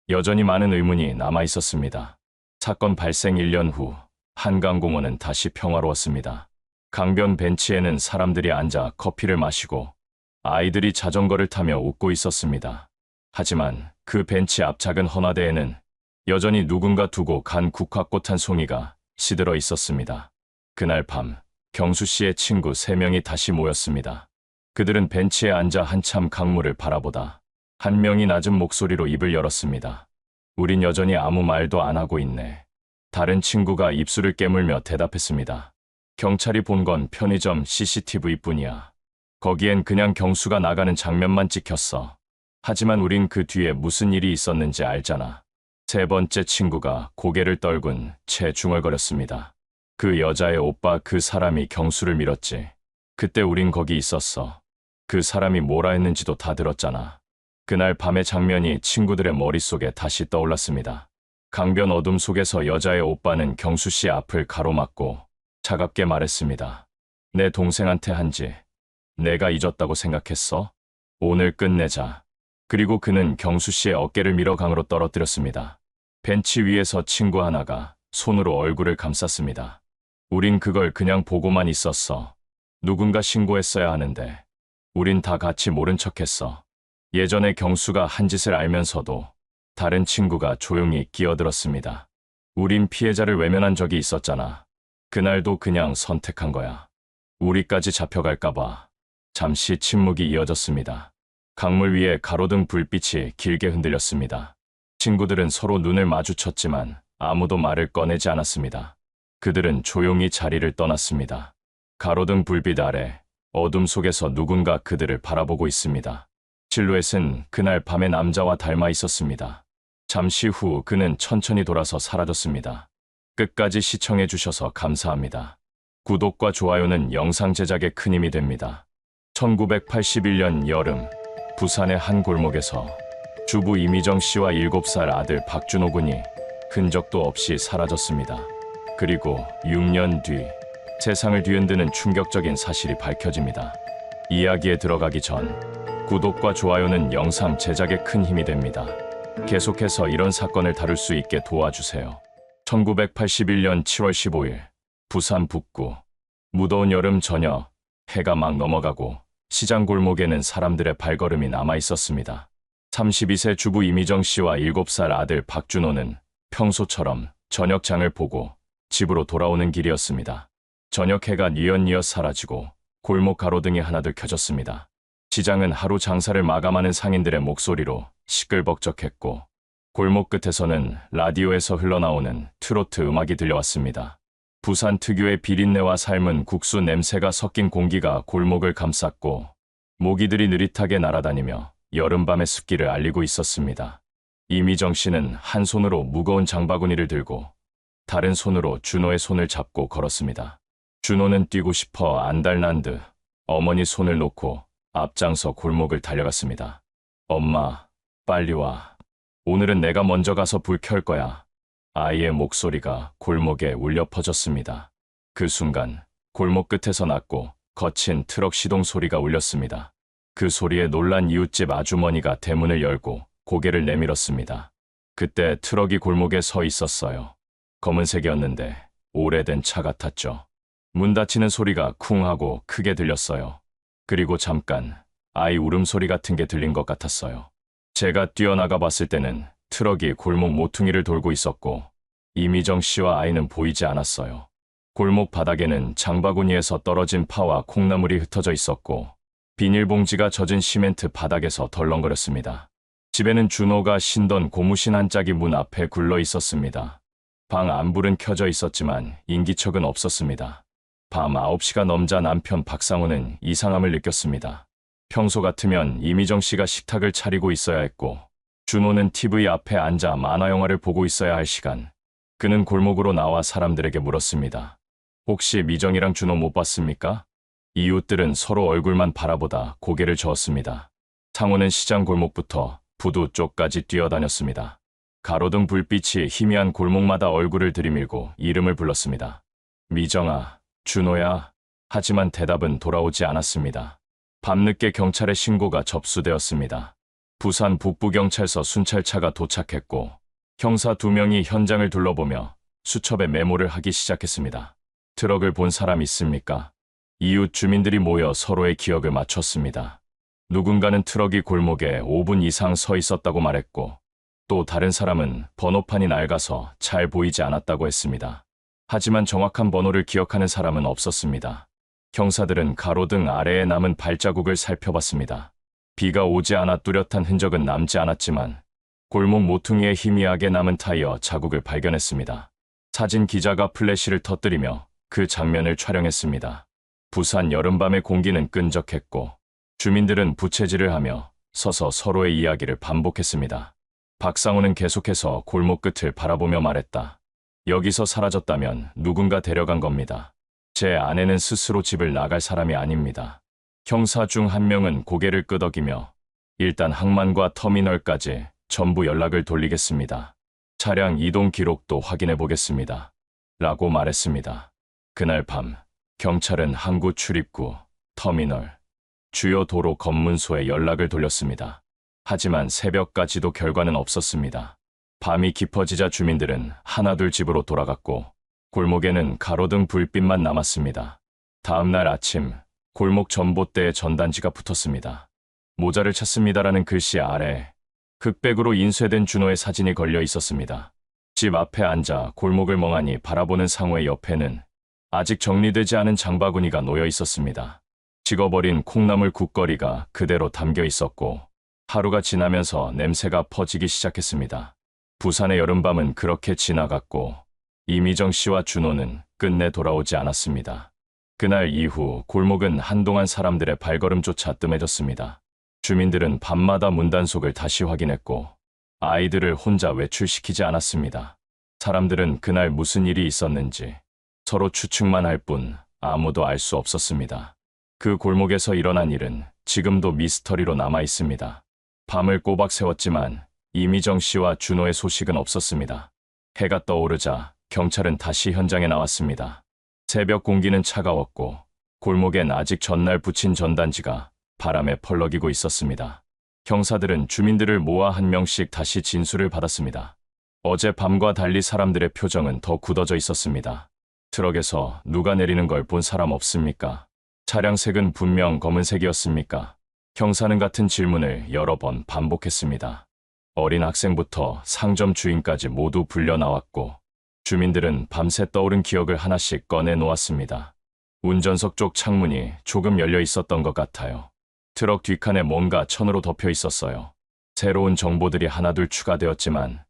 여전히 많은 의문이 남아 있었습니다. 사건 발생 1년 후 한강공원은 다시 평화로웠습니다. 강변 벤치에는 사람들이 앉아 커피를 마시고 아이들이 자전거를 타며 웃고 있었습니다. 하지만 그 벤치 앞 작은 헌화대에는 여전히 누군가 두고 간 국화꽃 한 송이가 시들어 있었습니다. 그날 밤 경수 씨의 친구 3명이 다시 모였습니다. 그들은 벤치에 앉아 한참 강물을 바라보다 한 명이 낮은 목소리로 입을 열었습니다. 우린 여전히 아무 말도 안 하고 있네. 다른 친구가 입술을 깨물며 대답했습니다. 경찰이 본 건 편의점 CCTV뿐이야. 거기엔 그냥 경수가 나가는 장면만 찍혔어. 하지만 우린 그 뒤에 무슨 일이 있었는지 알잖아. 3번째 친구가 고개를 떨군 채 중얼거렸습니다. 그 여자의 오빠 그 사람이 경수를 밀었지. 그때 우린 거기 있었어. 그 사람이 뭐라 했는지도 다 들었잖아. 그날 밤의 장면이 친구들의 머릿속에 다시 떠올랐습니다. 강변 어둠 속에서 여자의 오빠는 경수 씨 앞을 가로막고 차갑게 말했습니다. 내 동생한테 한지 내가 잊었다고 생각했어? 오늘 끝내자. 그리고 그는 경수 씨의 어깨를 밀어 강으로 떨어뜨렸습니다. 벤치 위에서 친구 하나가 손으로 얼굴을 감쌌습니다. 우린 그걸 그냥 보고만 있었어. 누군가 신고했어야 하는데 우린 다 같이 모른 척했어. 예전에 경수가 한 짓을 알면서도 다른 친구가 조용히 끼어들었습니다. 우린 피해자를 외면한 적이 있었잖아. 그날도 그냥 선택한 거야. 우리까지 잡혀갈까봐. 잠시 침묵이 이어졌습니다. 강물 위에 가로등 불빛이 길게 흔들렸습니다. 친구들은 서로 눈을 마주쳤지만 아무도 말을 꺼내지 않았습니다. 그들은 조용히 자리를 떠났습니다. 가로등 불빛 아래 어둠 속에서 누군가 그들을 바라보고 있습니다. 실루엣은 그날 밤의 남자와 닮아 있었습니다. 잠시 후 그는 천천히 돌아서 사라졌습니다. 끝까지 시청해 주셔서 감사합니다. 구독과 좋아요는 영상 제작에 큰 힘이 됩니다. 1981년 여름 부산의 한 골목에서 주부 이미정 씨와 7살 아들 박준호 군이 흔적도 없이 사라졌습니다. 그리고 6년 뒤 세상을 뒤흔드는 충격적인 사실이 밝혀집니다. 이야기에 들어가기 전 구독과 좋아요는 영상 제작에 큰 힘이 됩니다. 계속해서 이런 사건을 다룰 수 있게 도와주세요. 1981년 7월 15일 부산 북구 무더운 여름 저녁 해가 막 넘어가고 시장 골목에는 사람들의 발걸음이 남아 있었습니다. 32세 주부 이미정 씨와 7살 아들 박준호는 평소처럼 저녁장을 보고 집으로 돌아오는 길이었습니다. 저녁 해가 뉘엿뉘엿 사라지고 골목 가로등이 하나둘 켜졌습니다. 시장은 하루 장사를 마감하는 상인들의 목소리로 시끌벅적했고 골목 끝에서는 라디오에서 흘러나오는 트로트 음악이 들려왔습니다. 부산 특유의 비린내와 삶은 국수 냄새가 섞인 공기가 골목을 감쌌고 모기들이 느릿하게 날아다니며 여름밤의 습기를 알리고 있었습니다. 이미정 씨는 한 손으로 무거운 장바구니를 들고 다른 손으로 준호의 손을 잡고 걸었습니다. 준호는 뛰고 싶어 안달난 듯 어머니 손을 놓고 앞장서 골목을 달려갔습니다. 엄마, 빨리 와. 오늘은 내가 먼저 가서 불 켤 거야. 아이의 목소리가 골목에 울려 퍼졌습니다. 그 순간 골목 끝에서 났고 거친 트럭 시동 소리가 울렸습니다. 그 소리에 놀란 이웃집 아주머니가 대문을 열고 고개를 내밀었습니다. 그때 트럭이 골목에 서 있었어요. 검은색이었는데 오래된 차 같았죠. 문 닫히는 소리가 쿵 하고 크게 들렸어요. 그리고 잠깐 아이 울음소리 같은 게 들린 것 같았어요. 제가 뛰어나가 봤을 때는 트럭이 골목 모퉁이를 돌고 있었고 이미정 씨와 아이는 보이지 않았어요. 골목 바닥에는 장바구니에서 떨어진 파와 콩나물이 흩어져 있었고 비닐봉지가 젖은 시멘트 바닥에서 덜렁거렸습니다. 집에는 준호가 신던 고무신 한 짝이 문 앞에 굴러 있었습니다. 방 안불은 켜져 있었지만 인기척은 없었습니다. 밤 9시가 넘자 남편 박상우는 이상함을 느꼈습니다. 평소 같으면 이미정 씨가 식탁을 차리고 있어야 했고 준호는 TV 앞에 앉아 만화영화를 보고 있어야 할 시간. 그는 골목으로 나와 사람들에게 물었습니다. 혹시 미정이랑 준호 못 봤습니까? 이웃들은 서로 얼굴만 바라보다 고개를 저었습니다. 상우는 시장 골목부터 부두 쪽까지 뛰어다녔습니다. 가로등 불빛이 희미한 골목마다 얼굴을 들이밀고 이름을 불렀습니다. 미정아, 준호야. 하지만 대답은 돌아오지 않았습니다. 밤늦게 경찰의 신고가 접수되었습니다. 부산 북부경찰서 순찰차가 도착했고 형사 2명이 현장을 둘러보며 수첩에 메모를 하기 시작했습니다. 트럭을 본 사람 있습니까? 이웃 주민들이 모여 서로의 기억을 맞췄습니다. 누군가는 트럭이 골목에 5분 이상 서 있었다고 말했고 또 다른 사람은 번호판이 낡아서 잘 보이지 않았다고 했습니다. 하지만 정확한 번호를 기억하는 사람은 없었습니다. 형사들은 가로등 아래에 남은 발자국을 살펴봤습니다. 비가 오지 않아 뚜렷한 흔적은 남지 않았지만 골목 모퉁이에 희미하게 남은 타이어 자국을 발견했습니다. 사진 기자가 플래시를 터뜨리며 그 장면을 촬영했습니다. 부산 여름밤의 공기는 끈적했고 주민들은 부채질을 하며 서서 서로의 이야기를 반복했습니다. 박상우는 계속해서 골목 끝을 바라보며 말했다. 여기서 사라졌다면 누군가 데려간 겁니다. 제 아내는 스스로 집을 나갈 사람이 아닙니다. 형사 중 한 명은 고개를 끄덕이며 일단 항만과 터미널까지 전부 연락을 돌리겠습니다. 차량 이동 기록도 확인해 보겠습니다. 라고 말했습니다. 그날 밤 경찰은 항구 출입구, 터미널, 주요 도로 검문소에 연락을 돌렸습니다. 하지만 새벽까지도 결과는 없었습니다. 밤이 깊어지자 주민들은 하나둘 집으로 돌아갔고 골목에는 가로등 불빛만 남았습니다. 다음 날 아침 골목 전봇대에 전단지가 붙었습니다. 모자를 찾습니다라는 글씨 아래 흑백으로 인쇄된 준호의 사진이 걸려 있었습니다. 집 앞에 앉아 골목을 멍하니 바라보는 상우의 옆에는 아직 정리되지 않은 장바구니가 놓여 있었습니다. 식어버린 콩나물 국거리가 그대로 담겨 있었고 하루가 지나면서 냄새가 퍼지기 시작했습니다. 부산의 여름밤은 그렇게 지나갔고 이미정 씨와 준호는 끝내 돌아오지 않았습니다. 그날 이후 골목은 한동안 사람들의 발걸음조차 뜸해졌습니다. 주민들은 밤마다 문단속을 다시 확인했고 아이들을 혼자 외출시키지 않았습니다. 사람들은 그날 무슨 일이 있었는지 서로 추측만 할 뿐 아무도 알 수 없었습니다. 그 골목에서 일어난 일은 지금도 미스터리로 남아 있습니다. 밤을 꼬박 새웠지만 이미정 씨와 준호의 소식은 없었습니다. 해가 떠오르자 경찰은 다시 현장에 나왔습니다. 새벽 공기는 차가웠고 골목엔 아직 전날 붙인 전단지가 바람에 펄럭이고 있었습니다. 형사들은 주민들을 모아 한 명씩 다시 진술을 받았습니다. 어제 밤과 달리 사람들의 표정은 더 굳어져 있었습니다. 트럭에서 누가 내리는 걸 본 사람 없습니까? 차량 색은 분명 검은색이었습니까? 형사는 같은 질문을 여러 번 반복했습니다. 어린 학생부터 상점 주인까지 모두 불려 나왔고 주민들은 밤새 떠오른 기억을 하나씩 꺼내 놓았습니다. 운전석 쪽 창문이 조금 열려 있었던 것 같아요. 트럭 뒷칸에 뭔가 천으로 덮여 있었어요. 새로운 정보들이 하나둘 추가되었지만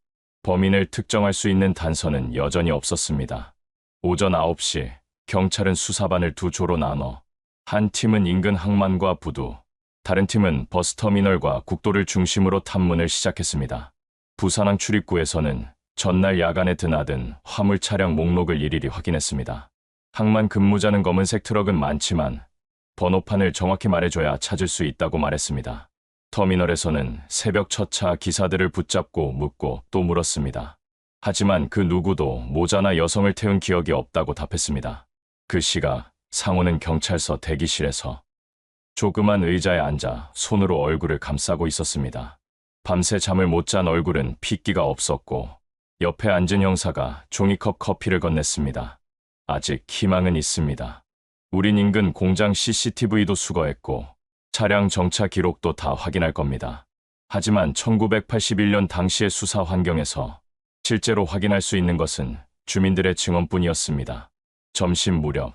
범인을 특정할 수 있는 단서는 여전히 없었습니다. 오전 9시 경찰은 수사반을 두 조로 나눠 한 팀은 인근 항만과 부두, 다른 팀은 버스터미널과 국도를 중심으로 탐문을 시작했습니다. 부산항 출입구에서는 전날 야간에 드나든 화물 차량 목록을 일일이 확인했습니다. 항만 근무자는 검은색 트럭은 많지만 번호판을 정확히 말해줘야 찾을 수 있다고 말했습니다. 터미널에서는 새벽 첫차 기사들을 붙잡고 묻고 또 물었습니다. 하지만 그 누구도 모자나 여성을 태운 기억이 없다고 답했습니다. 그 시각 상호는 경찰서 대기실에서 조그만 의자에 앉아 손으로 얼굴을 감싸고 있었습니다. 밤새 잠을 못 잔 얼굴은 핏기가 없었고 옆에 앉은 형사가 종이컵 커피를 건넸습니다. 아직 희망은 있습니다. 우린 인근 공장 CCTV도 수거했고 차량 정차 기록도 다 확인할 겁니다. 하지만 1981년 당시의 수사 환경에서 실제로 확인할 수 있는 것은 주민들의 증언뿐이었습니다. 점심 무렵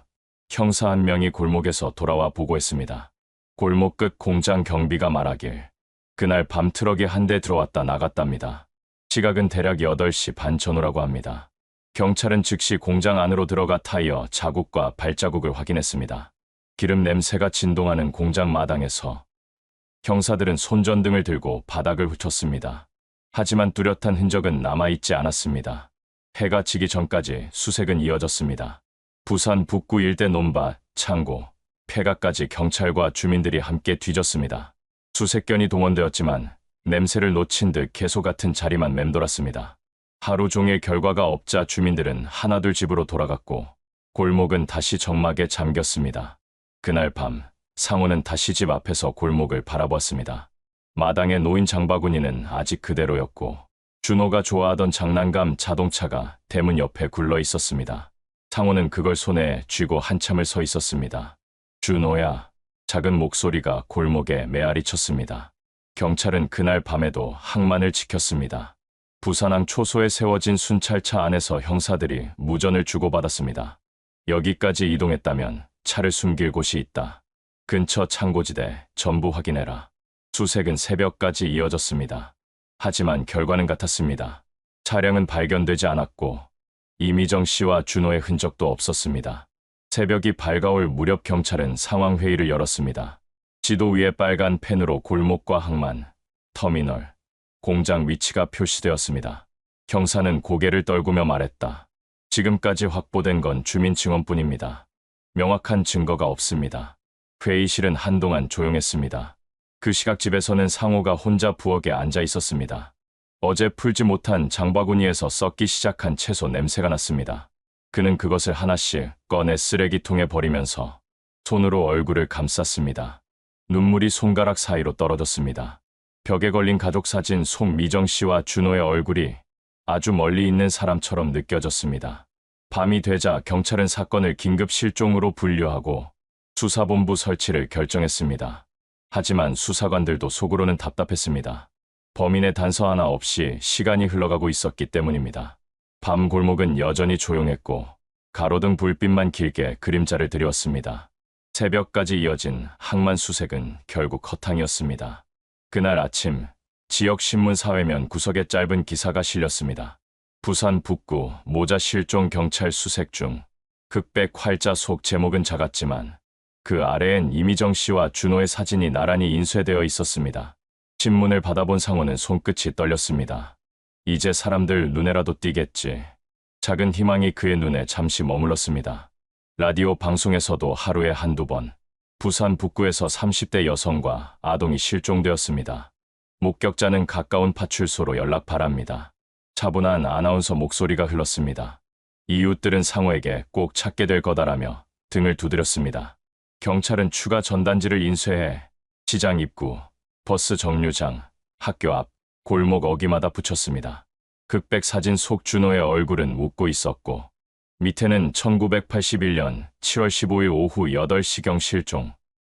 형사 한 명이 골목에서 돌아와 보고했습니다. 골목 끝 공장 경비가 말하길 그날 밤 트럭이 한 대 들어왔다 나갔답니다. 시각은 대략 8시 반 전후라고 합니다. 경찰은 즉시 공장 안으로 들어가 타이어 자국과 발자국을 확인했습니다. 기름 냄새가 진동하는 공장 마당에서 형사들은 손전등을 들고 바닥을 훑었습니다. 하지만 뚜렷한 흔적은 남아있지 않았습니다. 해가 지기 전까지 수색은 이어졌습니다. 부산 북구 일대 논밭, 창고, 폐가까지 경찰과 주민들이 함께 뒤졌습니다. 수색견이 동원되었지만 냄새를 놓친 듯 개소 같은 자리만 맴돌았습니다. 하루 종일 결과가 없자 주민들은 하나둘 집으로 돌아갔고 골목은 다시 적막에 잠겼습니다. 그날 밤 상호는 다시 집 앞에서 골목을 바라보았습니다. 마당에 놓인 장바구니는 아직 그대로였고 준호가 좋아하던 장난감 자동차가 대문 옆에 굴러 있었습니다. 상호는 그걸 손에 쥐고 한참을 서 있었습니다. 준호야, 작은 목소리가 골목에 메아리 쳤습니다. 경찰은 그날 밤에도 항만을 지켰습니다. 부산항 초소에 세워진 순찰차 안에서 형사들이 무전을 주고받았습니다. 여기까지 이동했다면 차를 숨길 곳이 있다. 근처 창고지대 전부 확인해라. 수색은 새벽까지 이어졌습니다. 하지만 결과는 같았습니다. 차량은 발견되지 않았고 이미정 씨와 준호의 흔적도 없었습니다. 새벽이 밝아올 무렵 경찰은 상황회의를 열었습니다. 지도 위에 빨간 펜으로 골목과 항만, 터미널, 공장 위치가 표시되었습니다. 형사는 고개를 떨구며 말했다. 지금까지 확보된 건 주민 증언뿐입니다. 명확한 증거가 없습니다. 회의실은 한동안 조용했습니다. 그 시각 집에서는 상호가 혼자 부엌에 앉아 있었습니다. 어제 풀지 못한 장바구니에서 썩기 시작한 채소 냄새가 났습니다. 그는 그것을 하나씩 꺼내 쓰레기통에 버리면서 손으로 얼굴을 감쌌습니다. 눈물이 손가락 사이로 떨어졌습니다. 벽에 걸린 가족 사진 속 미정 씨와 준호의 얼굴이 아주 멀리 있는 사람처럼 느껴졌습니다. 밤이 되자 경찰은 사건을 긴급 실종으로 분류하고 수사본부 설치를 결정했습니다. 하지만 수사관들도 속으로는 답답했습니다. 범인의 단서 하나 없이 시간이 흘러가고 있었기 때문입니다. 밤 골목은 여전히 조용했고 가로등 불빛만 길게 그림자를 드리웠습니다. 새벽까지 이어진 항만 수색은 결국 허탕이었습니다. 그날 아침 지역 신문 사회면 구석에 짧은 기사가 실렸습니다. 부산 북구 모자 실종 경찰 수색 중. 극백 활자 속 제목은 작았지만 그 아래엔 이미정 씨와 준호의 사진이 나란히 인쇄되어 있었습니다. 신문을 받아본 상호는 손끝이 떨렸습니다. 이제 사람들 눈에라도 띄겠지. 작은 희망이 그의 눈에 잠시 머물렀습니다. 라디오 방송에서도 하루에 한두 번 부산 북구에서 30대 여성과 아동이 실종되었습니다. 목격자는 가까운 파출소로 연락 바랍니다. 차분한 아나운서 목소리가 흘렀습니다. 이웃들은 상호에게 꼭 찾게 될 거다라며 등을 두드렸습니다. 경찰은 추가 전단지를 인쇄해 시장 입구, 버스 정류장, 학교 앞, 골목 어귀마다 붙였습니다. 극백 사진 속 준호의 얼굴은 웃고 있었고 밑에는 1981년 7월 15일 오후 8시경 실종,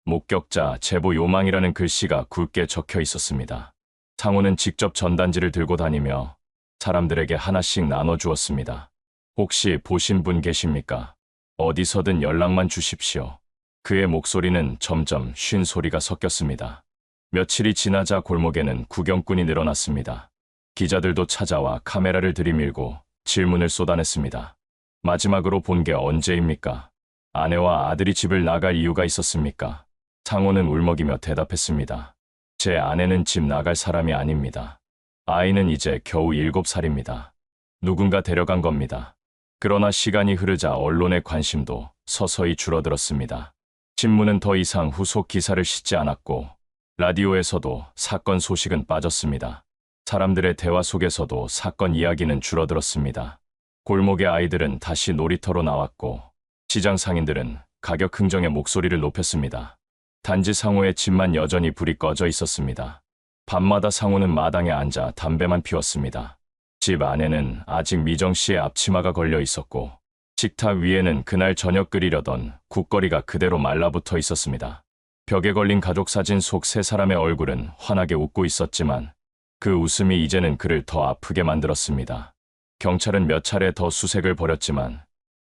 목격자 제보 요망이라는 글씨가 굵게 적혀 있었습니다. 상호는 직접 전단지를 들고 다니며 사람들에게 하나씩 나눠주었습니다. 혹시 보신 분 계십니까? 어디서든 연락만 주십시오. 그의 목소리는 점점 쉰 소리가 섞였습니다. 며칠이 지나자 골목에는 구경꾼이 늘어났습니다. 기자들도 찾아와 카메라를 들이밀고 질문을 쏟아냈습니다. 마지막으로 본 게 언제입니까? 아내와 아들이 집을 나갈 이유가 있었습니까? 상호는 울먹이며 대답했습니다. 제 아내는 집 나갈 사람이 아닙니다. 아이는 이제 겨우 7살입니다. 누군가 데려간 겁니다. 그러나 시간이 흐르자 언론의 관심도 서서히 줄어들었습니다. 신문은 더 이상 후속 기사를 싣지 않았고 라디오에서도 사건 소식은 빠졌습니다. 사람들의 대화 속에서도 사건 이야기는 줄어들었습니다. 골목의 아이들은 다시 놀이터로 나왔고 시장 상인들은 가격 흥정의 목소리를 높였습니다. 단지 상호의 집만 여전히 불이 꺼져 있었습니다. 밤마다 상호는 마당에 앉아 담배만 피웠습니다. 집 안에는 아직 미정 씨의 앞치마가 걸려 있었고 식탁 위에는 그날 저녁 끓이려던 국거리가 그대로 말라붙어 있었습니다. 벽에 걸린 가족 사진 속 세 사람의 얼굴은 환하게 웃고 있었지만 그 웃음이 이제는 그를 더 아프게 만들었습니다. 경찰은 몇 차례 더 수색을 벌였지만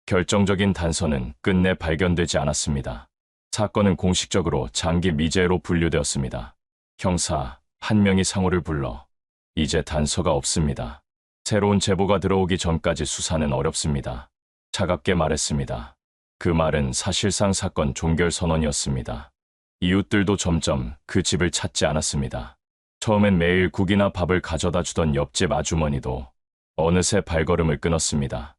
결정적인 단서는 끝내 발견되지 않았습니다. 사건은 공식적으로 장기 미제로 분류되었습니다. 형사 한 명이 상호를 불러 이제 단서가 없습니다. 새로운 제보가 들어오기 전까지 수사는 어렵습니다. 차갑게 말했습니다. 그 말은 사실상 사건 종결 선언이었습니다. 이웃들도 점점 그 집을 찾지 않았습니다. 처음엔 매일 국이나 밥을 가져다 주던 옆집 아주머니도 어느새 발걸음을 끊었습니다.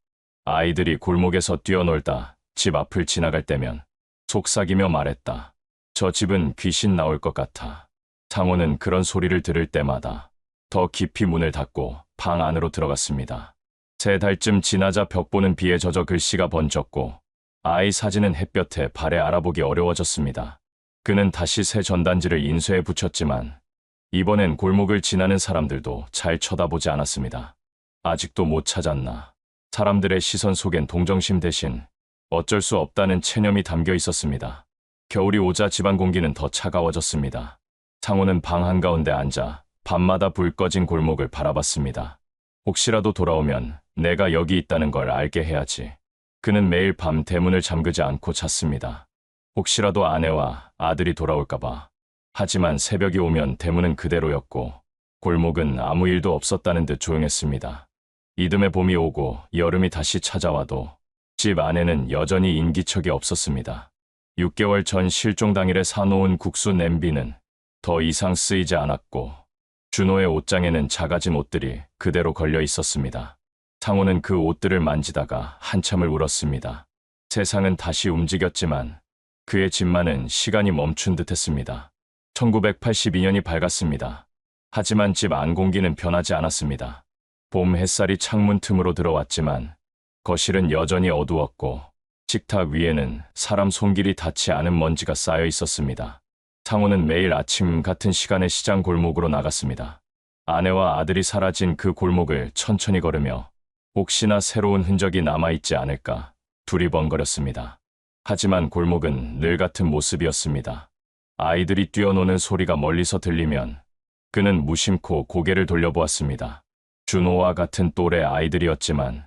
아이들이 골목에서 뛰어놀다 집 앞을 지나갈 때면 속삭이며 말했다. 저 집은 귀신 나올 것 같아. 상호는 그런 소리를 들을 때마다 더 깊이 문을 닫고 방 안으로 들어갔습니다. 3달쯤 지나자 벽보는 비에 젖어 글씨가 번졌고 아이 사진은 햇볕에 발에 알아보기 어려워졌습니다. 그는 다시 새 전단지를 인쇄해 붙였지만 이번엔 골목을 지나는 사람들도 잘 쳐다보지 않았습니다. 아직도 못 찾았나. 사람들의 시선 속엔 동정심 대신 어쩔 수 없다는 체념이 담겨 있었습니다. 겨울이 오자 집안 공기는 더 차가워졌습니다. 상호는 방 한가운데 앉아 밤마다 불 꺼진 골목을 바라봤습니다. 혹시라도 돌아오면 내가 여기 있다는 걸 알게 해야지. 그는 매일 밤 대문을 잠그지 않고 잤습니다. 혹시라도 아내와 아들이 돌아올까봐. 하지만 새벽이 오면 대문은 그대로였고 골목은 아무 일도 없었다는 듯 조용했습니다. 이듬해 봄이 오고 여름이 다시 찾아와도 집 안에는 여전히 인기척이 없었습니다. 6개월 전 실종 당일에 사놓은 국수 냄비는 더 이상 쓰이지 않았고 준호의 옷장에는 작아진 옷들이 그대로 걸려 있었습니다. 상호는 그 옷들을 만지다가 한참을 울었습니다. 세상은 다시 움직였지만 그의 집만은 시간이 멈춘 듯했습니다. 1982년이 밝았습니다. 하지만 집 안 공기는 변하지 않았습니다. 봄 햇살이 창문 틈으로 들어왔지만 거실은 여전히 어두웠고 식탁 위에는 사람 손길이 닿지 않은 먼지가 쌓여 있었습니다. 상호는 매일 아침 같은 시간에 시장 골목으로 나갔습니다. 아내와 아들이 사라진 그 골목을 천천히 걸으며 혹시나 새로운 흔적이 남아있지 않을까 두리번거렸습니다. 하지만 골목은 늘 같은 모습이었습니다. 아이들이 뛰어노는 소리가 멀리서 들리면 그는 무심코 고개를 돌려보았습니다. 준호와 같은 또래 아이들이었지만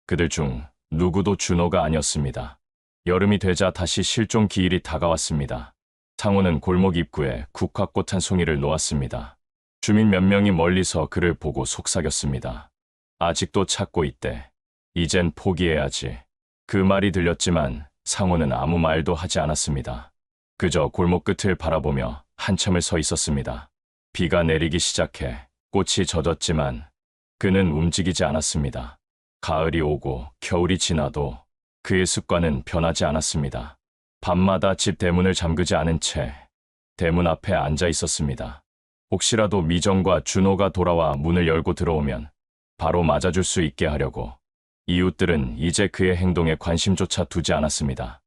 그들 중 누구도 준호가 아니었습니다. 여름이 되자 다시 실종 기일이 다가왔습니다. 상호는 골목 입구에 국화꽃 한 송이를 놓았습니다. 주민 몇 명이 멀리서 그를 보고 속삭였습니다. 아직도 찾고 있대. 이젠 포기해야지. 그 말이 들렸지만 상호는 아무 말도 하지 않았습니다. 그저 골목 끝을 바라보며 한참을 서 있었습니다. 비가 내리기 시작해 꽃이 젖었지만 그는 움직이지 않았습니다. 가을이 오고 겨울이 지나도 그의 습관은 변하지 않았습니다. 밤마다 집 대문을 잠그지 않은 채 대문 앞에 앉아 있었습니다. 혹시라도 미정과 준호가 돌아와 문을 열고 들어오면 바로 맞아줄 수 있게 하려고. 이웃들은 이제 그의 행동에 관심조차 두지 않았습니다.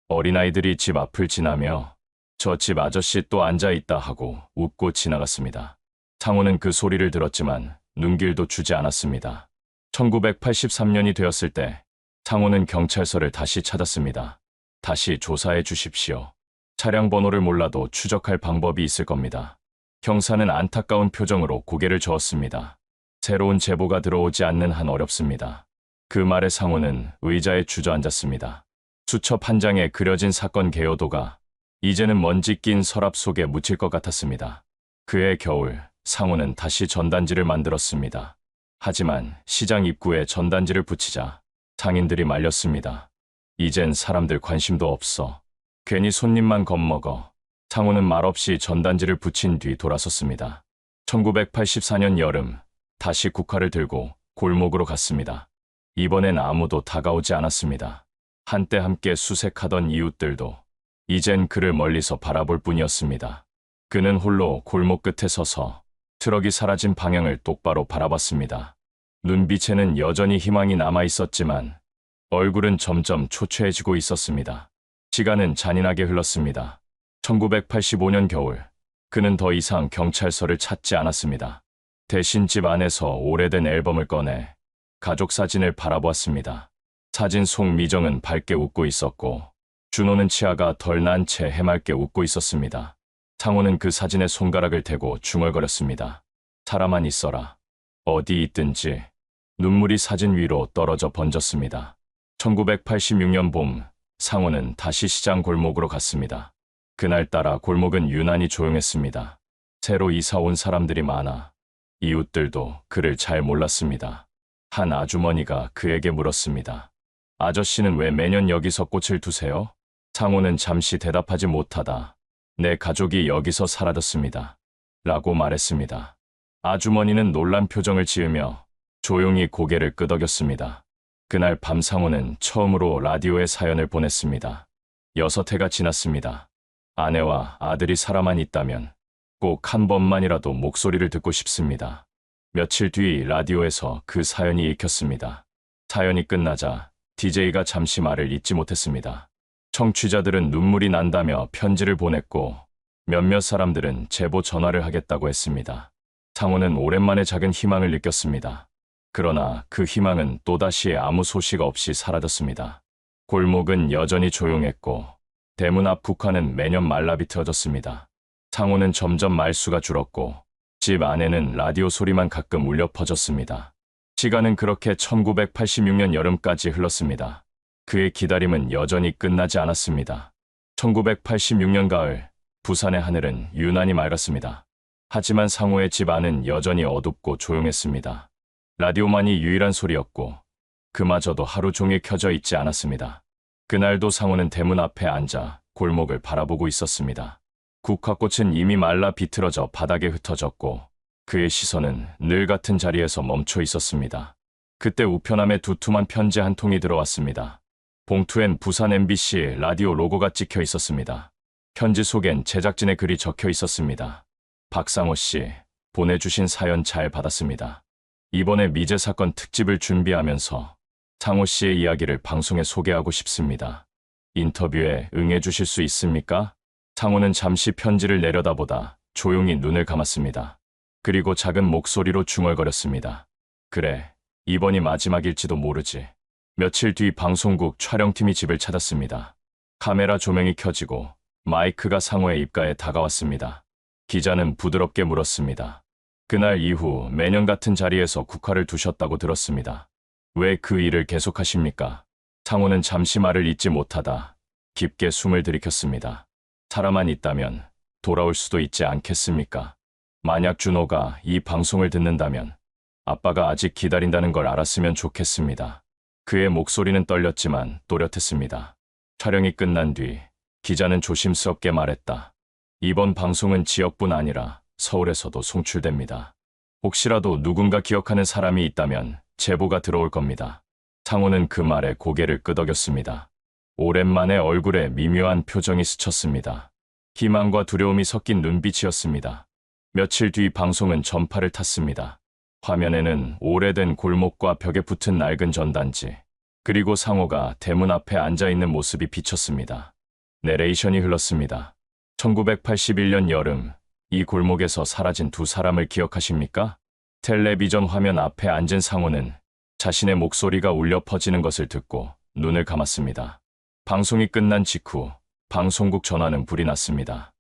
어린아이들이 집 앞을 지나며 저 집 아저씨 또 앉아있다 하고 웃고 지나갔습니다. 상호는 그 소리를 들었지만 눈길도 주지 않았습니다. 1983년이 되었을 때 상호는 경찰서를 다시 찾았습니다. 다시 조사해 주십시오. 차량 번호를 몰라도 추적할 방법이 있을 겁니다. 형사는 안타까운 표정으로 고개를 저었습니다. 새로운 제보가 들어오지 않는 한 어렵습니다. 그 말에 상호는 의자에 주저앉았습니다. 수첩 한 장에 그려진 사건 개요도가 이제는 먼지 낀 서랍 속에 묻힐 것 같았습니다. 그해 겨울, 상호는 다시 전단지를 만들었습니다. 하지만 시장 입구에 전단지를 붙이자 상인들이 말렸습니다. 이젠 사람들 관심도 없어. 괜히 손님만 겁먹어. 상호는 말없이 전단지를 붙인 뒤 돌아섰습니다. 1984년 여름, 다시 국화를 들고 골목으로 갔습니다. 이번엔 아무도 다가오지 않았습니다. 한때 함께 수색하던 이웃들도 이젠 그를 멀리서 바라볼 뿐이었습니다. 그는 홀로 골목 끝에 서서 트럭이 사라진 방향을 똑바로 바라봤습니다. 눈빛에는 여전히 희망이 남아있었지만 얼굴은 점점 초췌해지고 있었습니다. 시간은 잔인하게 흘렀습니다. 1985년 겨울, 그는 더 이상 경찰서를 찾지 않았습니다. 대신 집 안에서 오래된 앨범을 꺼내 가족 사진을 바라보았습니다. 사진 속 미정은 밝게 웃고 있었고 준호는 치아가 덜 난 채 해맑게 웃고 있었습니다. 상호는 그 사진에 손가락을 대고 중얼거렸습니다. 살아만 있어라. 어디 있든지. 눈물이 사진 위로 떨어져 번졌습니다. 1986년 봄, 상호는 다시 시장 골목으로 갔습니다. 그날따라 골목은 유난히 조용했습니다. 새로 이사 온 사람들이 많아 이웃들도 그를 잘 몰랐습니다. 한 아주머니가 그에게 물었습니다. 아저씨는 왜 매년 여기서 꽃을 두세요? 상호는 잠시 대답하지 못하다 내 가족이 여기서 사라졌습니다. 라고 말했습니다. 아주머니는 놀란 표정을 지으며 조용히 고개를 끄덕였습니다. 그날 밤 상호는 처음으로 라디오에 사연을 보냈습니다. 6해가 지났습니다. 아내와 아들이 살아만 있다면 꼭 한 번만이라도 목소리를 듣고 싶습니다. 며칠 뒤 라디오에서 그 사연이 읽혔습니다. 사연이 끝나자 DJ가 잠시 말을 잇지 못했습니다. 청취자들은 눈물이 난다며 편지를 보냈고 몇몇 사람들은 제보 전화를 하겠다고 했습니다. 상호는 오랜만에 작은 희망을 느꼈습니다. 그러나 그 희망은 또다시 아무 소식 없이 사라졌습니다. 골목은 여전히 조용했고 대문 앞 국화는 매년 말라비틀어졌습니다. 상호는 점점 말수가 줄었고 집 안에는 라디오 소리만 가끔 울려 퍼졌습니다. 시간은 그렇게 1986년 여름까지 흘렀습니다. 그의 기다림은 여전히 끝나지 않았습니다. 1986년 가을, 부산의 하늘은 유난히 맑았습니다. 하지만 상호의 집 안은 여전히 어둡고 조용했습니다. 라디오만이 유일한 소리였고 그마저도 하루 종일 켜져 있지 않았습니다. 그날도 상호는 대문 앞에 앉아 골목을 바라보고 있었습니다. 국화꽃은 이미 말라 비틀어져 바닥에 흩어졌고 그의 시선은 늘 같은 자리에서 멈춰 있었습니다. 그때 우편함에 두툼한 편지 한 통이 들어왔습니다. 봉투엔 부산 MBC 라디오 로고가 찍혀 있었습니다. 편지 속엔 제작진의 글이 적혀 있었습니다. 박상호 씨, 보내주신 사연 잘 받았습니다. 이번에 미제 사건 특집을 준비하면서 상호 씨의 이야기를 방송에 소개하고 싶습니다. 인터뷰에 응해주실 수 있습니까? 상호는 잠시 편지를 내려다보다 조용히 눈을 감았습니다. 그리고 작은 목소리로 중얼거렸습니다. 그래, 이번이 마지막일지도 모르지. 며칠 뒤 방송국 촬영팀이 집을 찾았습니다. 카메라 조명이 켜지고 마이크가 상호의 입가에 다가왔습니다. 기자는 부드럽게 물었습니다. 그날 이후 매년 같은 자리에서 국화를 두셨다고 들었습니다. 왜 그 일을 계속하십니까? 상호는 잠시 말을 잇지 못하다 깊게 숨을 들이켰습니다. 사람만 있다면 돌아올 수도 있지 않겠습니까? 만약 준호가 이 방송을 듣는다면 아빠가 아직 기다린다는 걸 알았으면 좋겠습니다. 그의 목소리는 떨렸지만 또렷했습니다. 촬영이 끝난 뒤 기자는 조심스럽게 말했다. 이번 방송은 지역뿐 아니라 서울에서도 송출됩니다. 혹시라도 누군가 기억하는 사람이 있다면 제보가 들어올 겁니다. 상호는 그 말에 고개를 끄덕였습니다. 오랜만에 얼굴에 미묘한 표정이 스쳤습니다. 희망과 두려움이 섞인 눈빛이었습니다. 며칠 뒤 방송은 전파를 탔습니다. 화면에는 오래된 골목과 벽에 붙은 낡은 전단지, 그리고 상호가 대문 앞에 앉아있는 모습이 비쳤습니다. 내레이션이 흘렀습니다. 1981년 여름, 이 골목에서 사라진 두 사람을 기억하십니까? 텔레비전 화면 앞에 앉은 상호는 자신의 목소리가 울려 퍼지는 것을 듣고 눈을 감았습니다. 방송이 끝난 직후 방송국 전화는 불이 났습니다.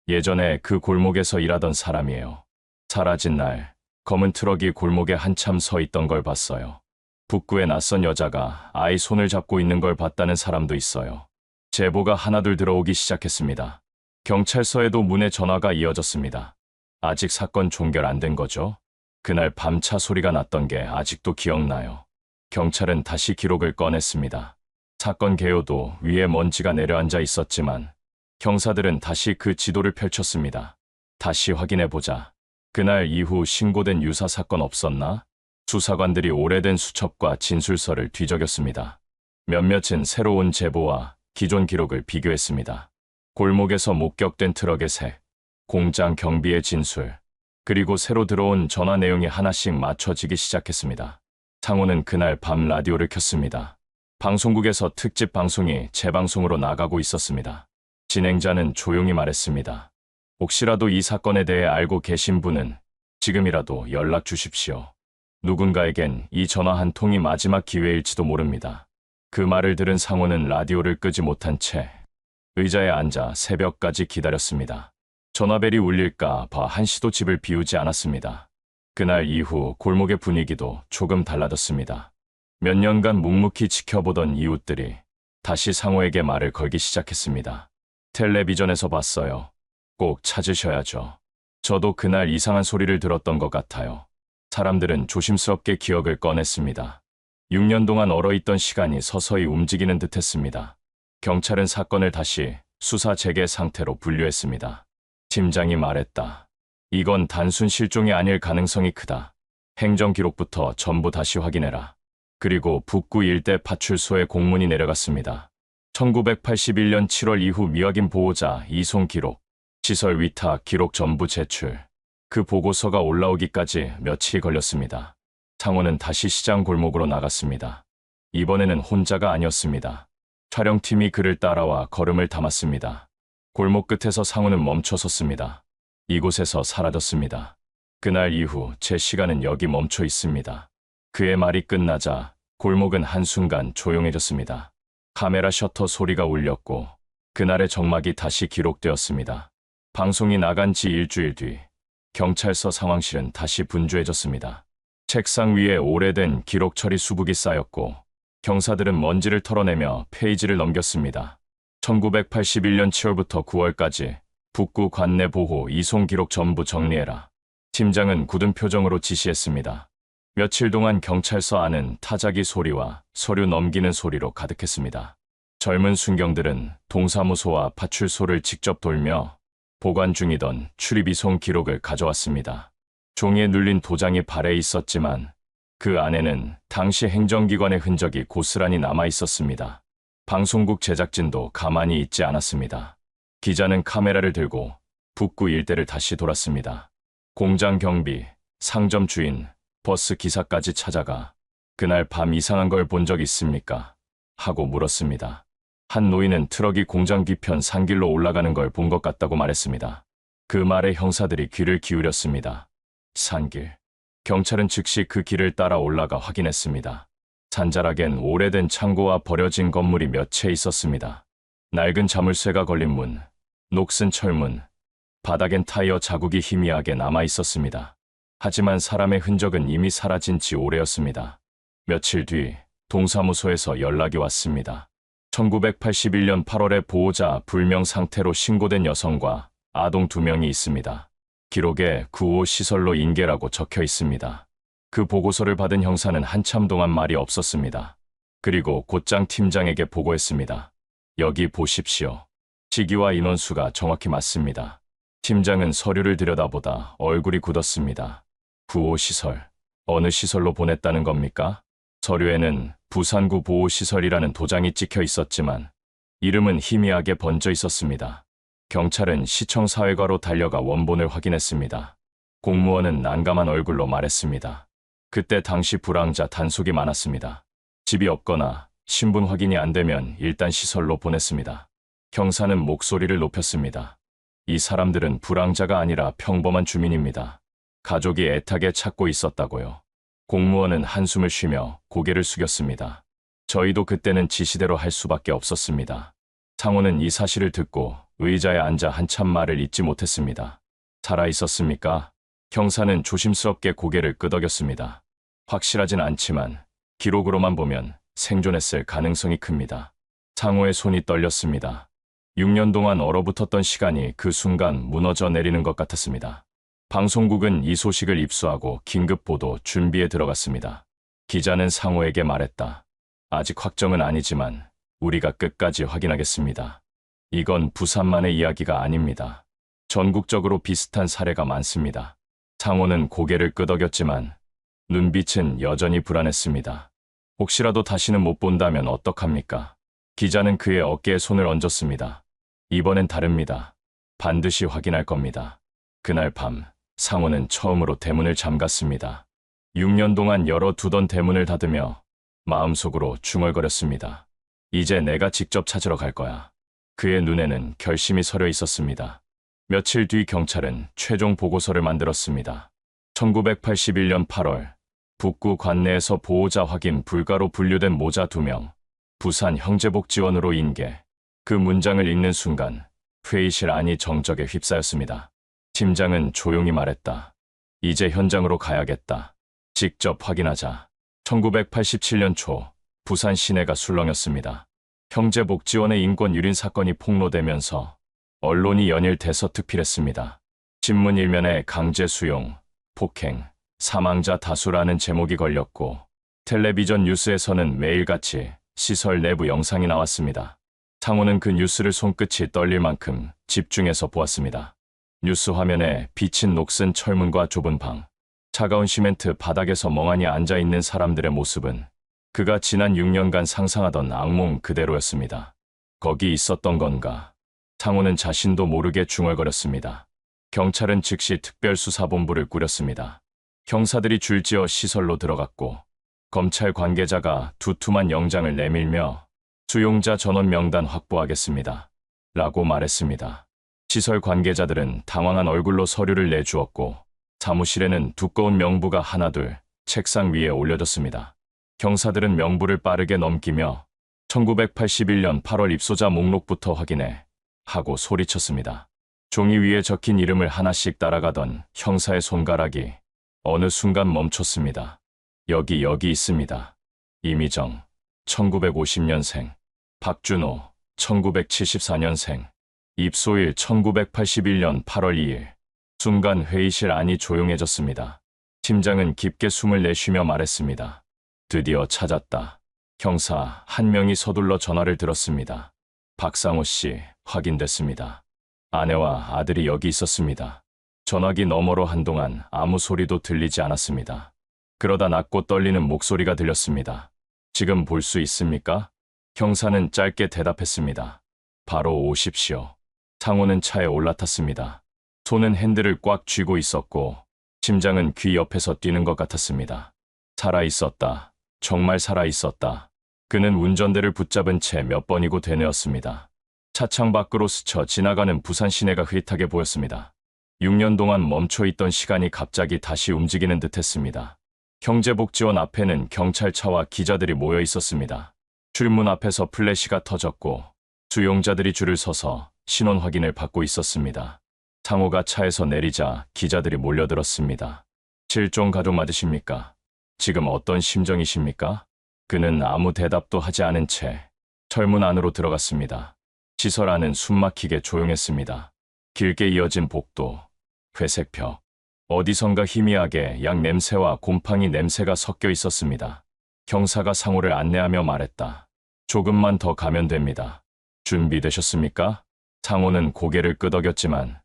예전에 그 골목에서 일하던 사람이에요. 사라진 날 검은 트럭이 골목에 한참 서 있던 걸 봤어요. 북구의 낯선 여자가 아이 손을 잡고 있는 걸 봤다는 사람도 있어요. 제보가 하나둘 들어오기 시작했습니다. 경찰서에도 문의 전화가 이어졌습니다. 아직 사건 종결 안 된 거죠? 그날 밤 차 소리가 났던 게 아직도 기억나요. 경찰은 다시 기록을 꺼냈습니다. 사건 개요도 위에 먼지가 내려앉아 있었지만 형사들은 다시 그 지도를 펼쳤습니다. 다시 확인해보자. 그날 이후 신고된 유사 사건 없었나? 수사관들이 오래된 수첩과 진술서를 뒤적였습니다. 몇몇은 새로운 제보와 기존 기록을 비교했습니다. 골목에서 목격된 트럭의 색, 공장 경비의 진술, 그리고 새로 들어온 전화 내용이 하나씩 맞춰지기 시작했습니다. 상호는 그날 밤 라디오를 켰습니다. 방송국에서 특집 방송이 재방송으로 나가고 있었습니다. 진행자는 조용히 말했습니다. 혹시라도 이 사건에 대해 알고 계신 분은 지금이라도 연락 주십시오. 누군가에겐 이 전화 한 통이 마지막 기회일지도 모릅니다. 그 말을 들은 상호는 라디오를 끄지 못한 채 의자에 앉아 새벽까지 기다렸습니다. 전화벨이 울릴까 봐 한시도 집을 비우지 않았습니다. 그날 이후 골목의 분위기도 조금 달라졌습니다. 몇 년간 묵묵히 지켜보던 이웃들이 다시 상호에게 말을 걸기 시작했습니다. 텔레비전에서 봤어요. 꼭 찾으셔야죠. 저도 그날 이상한 소리를 들었던 것 같아요. 사람들은 조심스럽게 기억을 꺼냈습니다. 6년 동안 얼어있던 시간이 서서히 움직이는 듯했습니다. 경찰은 사건을 다시 수사 재개 상태로 분류했습니다. 팀장이 말했다. 이건 단순 실종이 아닐 가능성이 크다. 행정기록부터 전부 다시 확인해라. 그리고 북구 일대 파출소에 공문이 내려갔습니다. 1981년 7월 이후 미확인 보호자 이송 기록, 시설 위탁 기록 전부 제출. 그 보고서가 올라오기까지 며칠이 걸렸습니다. 상호는 다시 시장 골목으로 나갔습니다. 이번에는 혼자가 아니었습니다. 촬영팀이 그를 따라와 걸음을 담았습니다. 골목 끝에서 상호는 멈춰 섰습니다. 이곳에서 사라졌습니다. 그날 이후 제 시간은 여기 멈춰 있습니다. 그의 말이 끝나자 골목은 한순간 조용해졌습니다. 카메라 셔터 소리가 울렸고 그날의 정막이 다시 기록되었습니다. 방송이 나간 지 일주일 뒤 경찰서 상황실은 다시 분주해졌습니다. 책상 위에 오래된 기록 처리 수북이 쌓였고 경사들은 먼지를 털어내며 페이지를 넘겼습니다. 1981년 7월부터 9월까지 북구 관내 보호 이송 기록 전부 정리해라. 팀장은 굳은 표정으로 지시했습니다. 며칠 동안 경찰서 안은 타자기 소리와 서류 넘기는 소리로 가득했습니다. 젊은 순경들은 동사무소와 파출소를 직접 돌며 보관 중이던 출입 이송 기록을 가져왔습니다. 종이에 눌린 도장이 발에 있었지만 그 안에는 당시 행정기관의 흔적이 고스란히 남아 있었습니다. 방송국 제작진도 가만히 있지 않았습니다. 기자는 카메라를 들고 북구 일대를 다시 돌았습니다. 공장 경비, 상점 주인, 버스 기사까지 찾아가 그날 밤 이상한 걸 본 적 있습니까? 하고 물었습니다. 한 노인은 트럭이 공장 뒤편 산길로 올라가는 걸 본 것 같다고 말했습니다. 그 말에 형사들이 귀를 기울였습니다. 산길. 경찰은 즉시 그 길을 따라 올라가 확인했습니다. 산자락엔 오래된 창고와 버려진 건물이 몇 채 있었습니다. 낡은 자물쇠가 걸린 문, 녹슨 철문, 바닥엔 타이어 자국이 희미하게 남아 있었습니다. 하지만 사람의 흔적은 이미 사라진 지 오래였습니다. 며칠 뒤 동사무소에서 연락이 왔습니다. 1981년 8월에 보호자 불명 상태로 신고된 여성과 아동 2명이 있습니다. 기록에 구호 시설로 인계라고 적혀 있습니다. 그 보고서를 받은 형사는 한참 동안 말이 없었습니다. 그리고 곧장 팀장에게 보고했습니다. 여기 보십시오. 시기와 인원수가 정확히 맞습니다. 팀장은 서류를 들여다보다 얼굴이 굳었습니다. 구호시설, 어느 시설로 보냈다는 겁니까? 서류에는 부산구 보호시설이라는 도장이 찍혀 있었지만 이름은 희미하게 번져 있었습니다. 경찰은 시청사회과로 달려가 원본을 확인했습니다. 공무원은 난감한 얼굴로 말했습니다. 그때 당시 불황자 단속이 많았습니다. 집이 없거나 신분 확인이 안 되면 일단 시설로 보냈습니다. 형사는 목소리를 높였습니다. 이 사람들은 불황자가 아니라 평범한 주민입니다. 가족이 애타게 찾고 있었다고요. 공무원은 한숨을 쉬며 고개를 숙였습니다. 저희도 그때는 지시대로 할 수밖에 없었습니다. 상호는 이 사실을 듣고 의자에 앉아 한참 말을 잇지 못했습니다. 살아 있었습니까? 형사는 조심스럽게 고개를 끄덕였습니다. 확실하진 않지만 기록으로만 보면 생존했을 가능성이 큽니다. 상호의 손이 떨렸습니다. 6년 동안 얼어붙었던 시간이 그 순간 무너져 내리는 것 같았습니다. 방송국은 이 소식을 입수하고 긴급 보도 준비에 들어갔습니다. 기자는 상호에게 말했다. 아직 확정은 아니지만 우리가 끝까지 확인하겠습니다. 이건 부산만의 이야기가 아닙니다. 전국적으로 비슷한 사례가 많습니다. 상호는 고개를 끄덕였지만 눈빛은 여전히 불안했습니다. 혹시라도 다시는 못 본다면 어떡합니까? 기자는 그의 어깨에 손을 얹었습니다. 이번엔 다릅니다. 반드시 확인할 겁니다. 그날 밤 상호는 처음으로 대문을 잠갔습니다. 6년 동안 열어두던 대문을 닫으며 마음속으로 중얼거렸습니다. 이제 내가 직접 찾으러 갈 거야. 그의 눈에는 결심이 서려 있었습니다. 며칠 뒤 경찰은 최종 보고서를 만들었습니다. 1981년 8월 북구 관내에서 보호자 확인 불가로 분류된 모자 2명, 부산 형제복지원으로 인계. 그 문장을 읽는 순간 회의실 안이 정적에 휩싸였습니다. 팀장은 조용히 말했다. 이제 현장으로 가야겠다. 직접 확인하자. 1987년 초 부산 시내가 술렁였습니다. 형제복지원의 인권 유린 사건이 폭로되면서 언론이 연일 대서특필했습니다. 신문 일면에 강제 수용, 폭행, 사망자 다수라는 제목이 걸렸고 텔레비전 뉴스에서는 매일같이 시설 내부 영상이 나왔습니다. 상호는 그 뉴스를 손끝이 떨릴 만큼 집중해서 보았습니다. 뉴스 화면에 비친 녹슨 철문과 좁은 방, 차가운 시멘트 바닥에서 멍하니 앉아있는 사람들의 모습은 그가 지난 6년간 상상하던 악몽 그대로였습니다. 거기 있었던 건가? 상호는 자신도 모르게 중얼거렸습니다. 경찰은 즉시 특별수사본부를 꾸렸습니다. 형사들이 줄지어 시설로 들어갔고 검찰 관계자가 두툼한 영장을 내밀며 수용자 전원 명단 확보하겠습니다. 라고 말했습니다. 시설 관계자들은 당황한 얼굴로 서류를 내주었고 사무실에는 두꺼운 명부가 하나둘 책상 위에 올려졌습니다. 형사들은 명부를 빠르게 넘기며 1981년 8월 입소자 목록부터 확인해 하고 소리쳤습니다. 종이 위에 적힌 이름을 하나씩 따라가던 형사의 손가락이 어느 순간 멈췄습니다. 여기 있습니다. 이미정, 1950년생. 박준호, 1974년생. 입소일 1981년 8월 2일. 순간 회의실 안이 조용해졌습니다. 팀장은 깊게 숨을 내쉬며 말했습니다. 드디어 찾았다. 형사 한 명이 서둘러 전화를 들었습니다. 박상호 씨, 확인됐습니다. 아내와 아들이 여기 있었습니다. 전화기 너머로 한동안 아무 소리도 들리지 않았습니다. 그러다 낮고 떨리는 목소리가 들렸습니다. 지금 볼 수 있습니까? 형사는 짧게 대답했습니다. 바로 오십시오. 상호는 차에 올라탔습니다. 손은 핸들을 꽉 쥐고 있었고 심장은 귀 옆에서 뛰는 것 같았습니다. 살아있었다. 정말 살아있었다. 그는 운전대를 붙잡은 채 몇 번이고 되뇌었습니다. 차창 밖으로 스쳐 지나가는 부산 시내가 흐릿하게 보였습니다. 6년 동안 멈춰있던 시간이 갑자기 다시 움직이는 듯했습니다. 경제복지원 앞에는 경찰차와 기자들이 모여 있었습니다. 출문 앞에서 플래시가 터졌고 수용자들이 줄을 서서 신원 확인을 받고 있었습니다. 상호가 차에서 내리자 기자들이 몰려들었습니다. 실종 가족 맞으십니까? 지금 어떤 심정이십니까? 그는 아무 대답도 하지 않은 채 철문 안으로 들어갔습니다. 시설 안은 숨막히게 조용했습니다. 길게 이어진 복도, 회색 벽, 어디선가 희미하게 약 냄새와 곰팡이 냄새가 섞여 있었습니다. 경사가 상호를 안내하며 말했다. 조금만 더 가면 됩니다. 준비되셨습니까? 상호는 고개를 끄덕였지만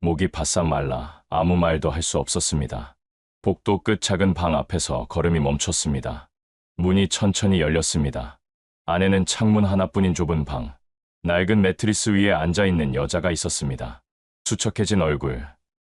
목이 바싹 말라 아무 말도 할 수 없었습니다. 복도 끝 작은 방 앞에서 걸음이 멈췄습니다. 문이 천천히 열렸습니다. 안에는 창문 하나뿐인 좁은 방, 낡은 매트리스 위에 앉아있는 여자가 있었습니다. 수척해진 얼굴,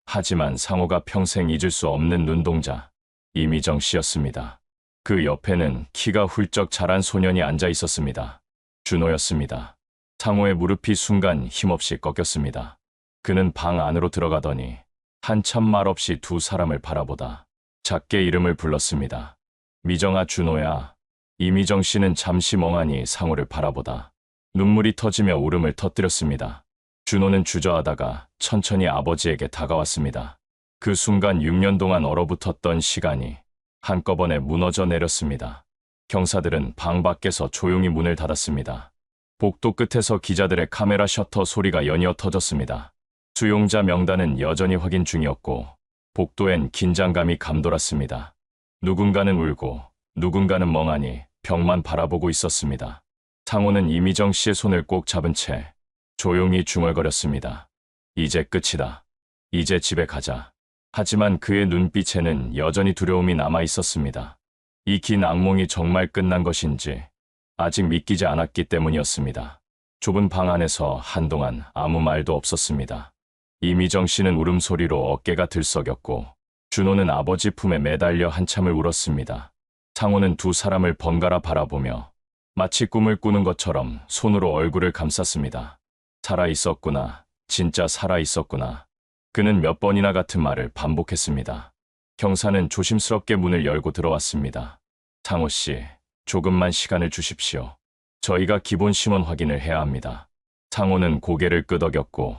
하지만 상호가 평생 잊을 수 없는 눈동자, 이미정 씨였습니다. 그 옆에는 키가 훌쩍 자란 소년이 앉아 있었습니다. 준호였습니다. 상호의 무릎이 순간 힘없이 꺾였습니다. 그는 방 안으로 들어가더니 한참 말없이 두 사람을 바라보다 작게 이름을 불렀습니다. 미정아, 준호야. 이미정 씨는 잠시 멍하니 상호를 바라보다 눈물이 터지며 울음을 터뜨렸습니다. 준호는 주저하다가 천천히 아버지에게 다가왔습니다. 그 순간 6년 동안 얼어붙었던 시간이 한꺼번에 무너져 내렸습니다. 경사들은 방 밖에서 조용히 문을 닫았습니다. 복도 끝에서 기자들의 카메라 셔터 소리가 연이어 터졌습니다. 수용자 명단은 여전히 확인 중이었고 복도엔 긴장감이 감돌았습니다. 누군가는 울고 누군가는 멍하니 벽만 바라보고 있었습니다. 상호는 이미정 씨의 손을 꼭 잡은 채 조용히 중얼거렸습니다. 이제 끝이다. 이제 집에 가자. 하지만 그의 눈빛에는 여전히 두려움이 남아 있었습니다. 이 긴 악몽이 정말 끝난 것인지 아직 믿기지 않았기 때문이었습니다. 좁은 방 안에서 한동안 아무 말도 없었습니다. 이미정 씨는 울음소리로 어깨가 들썩였고 준호는 아버지 품에 매달려 한참을 울었습니다. 상호는 두 사람을 번갈아 바라보며 마치 꿈을 꾸는 것처럼 손으로 얼굴을 감쌌습니다. 살아있었구나. 진짜 살아있었구나. 그는 몇 번이나 같은 말을 반복했습니다. 경사는 조심스럽게 문을 열고 들어왔습니다. 상호 씨, 조금만 시간을 주십시오. 저희가 기본 신원 확인을 해야 합니다. 상호는 고개를 끄덕였고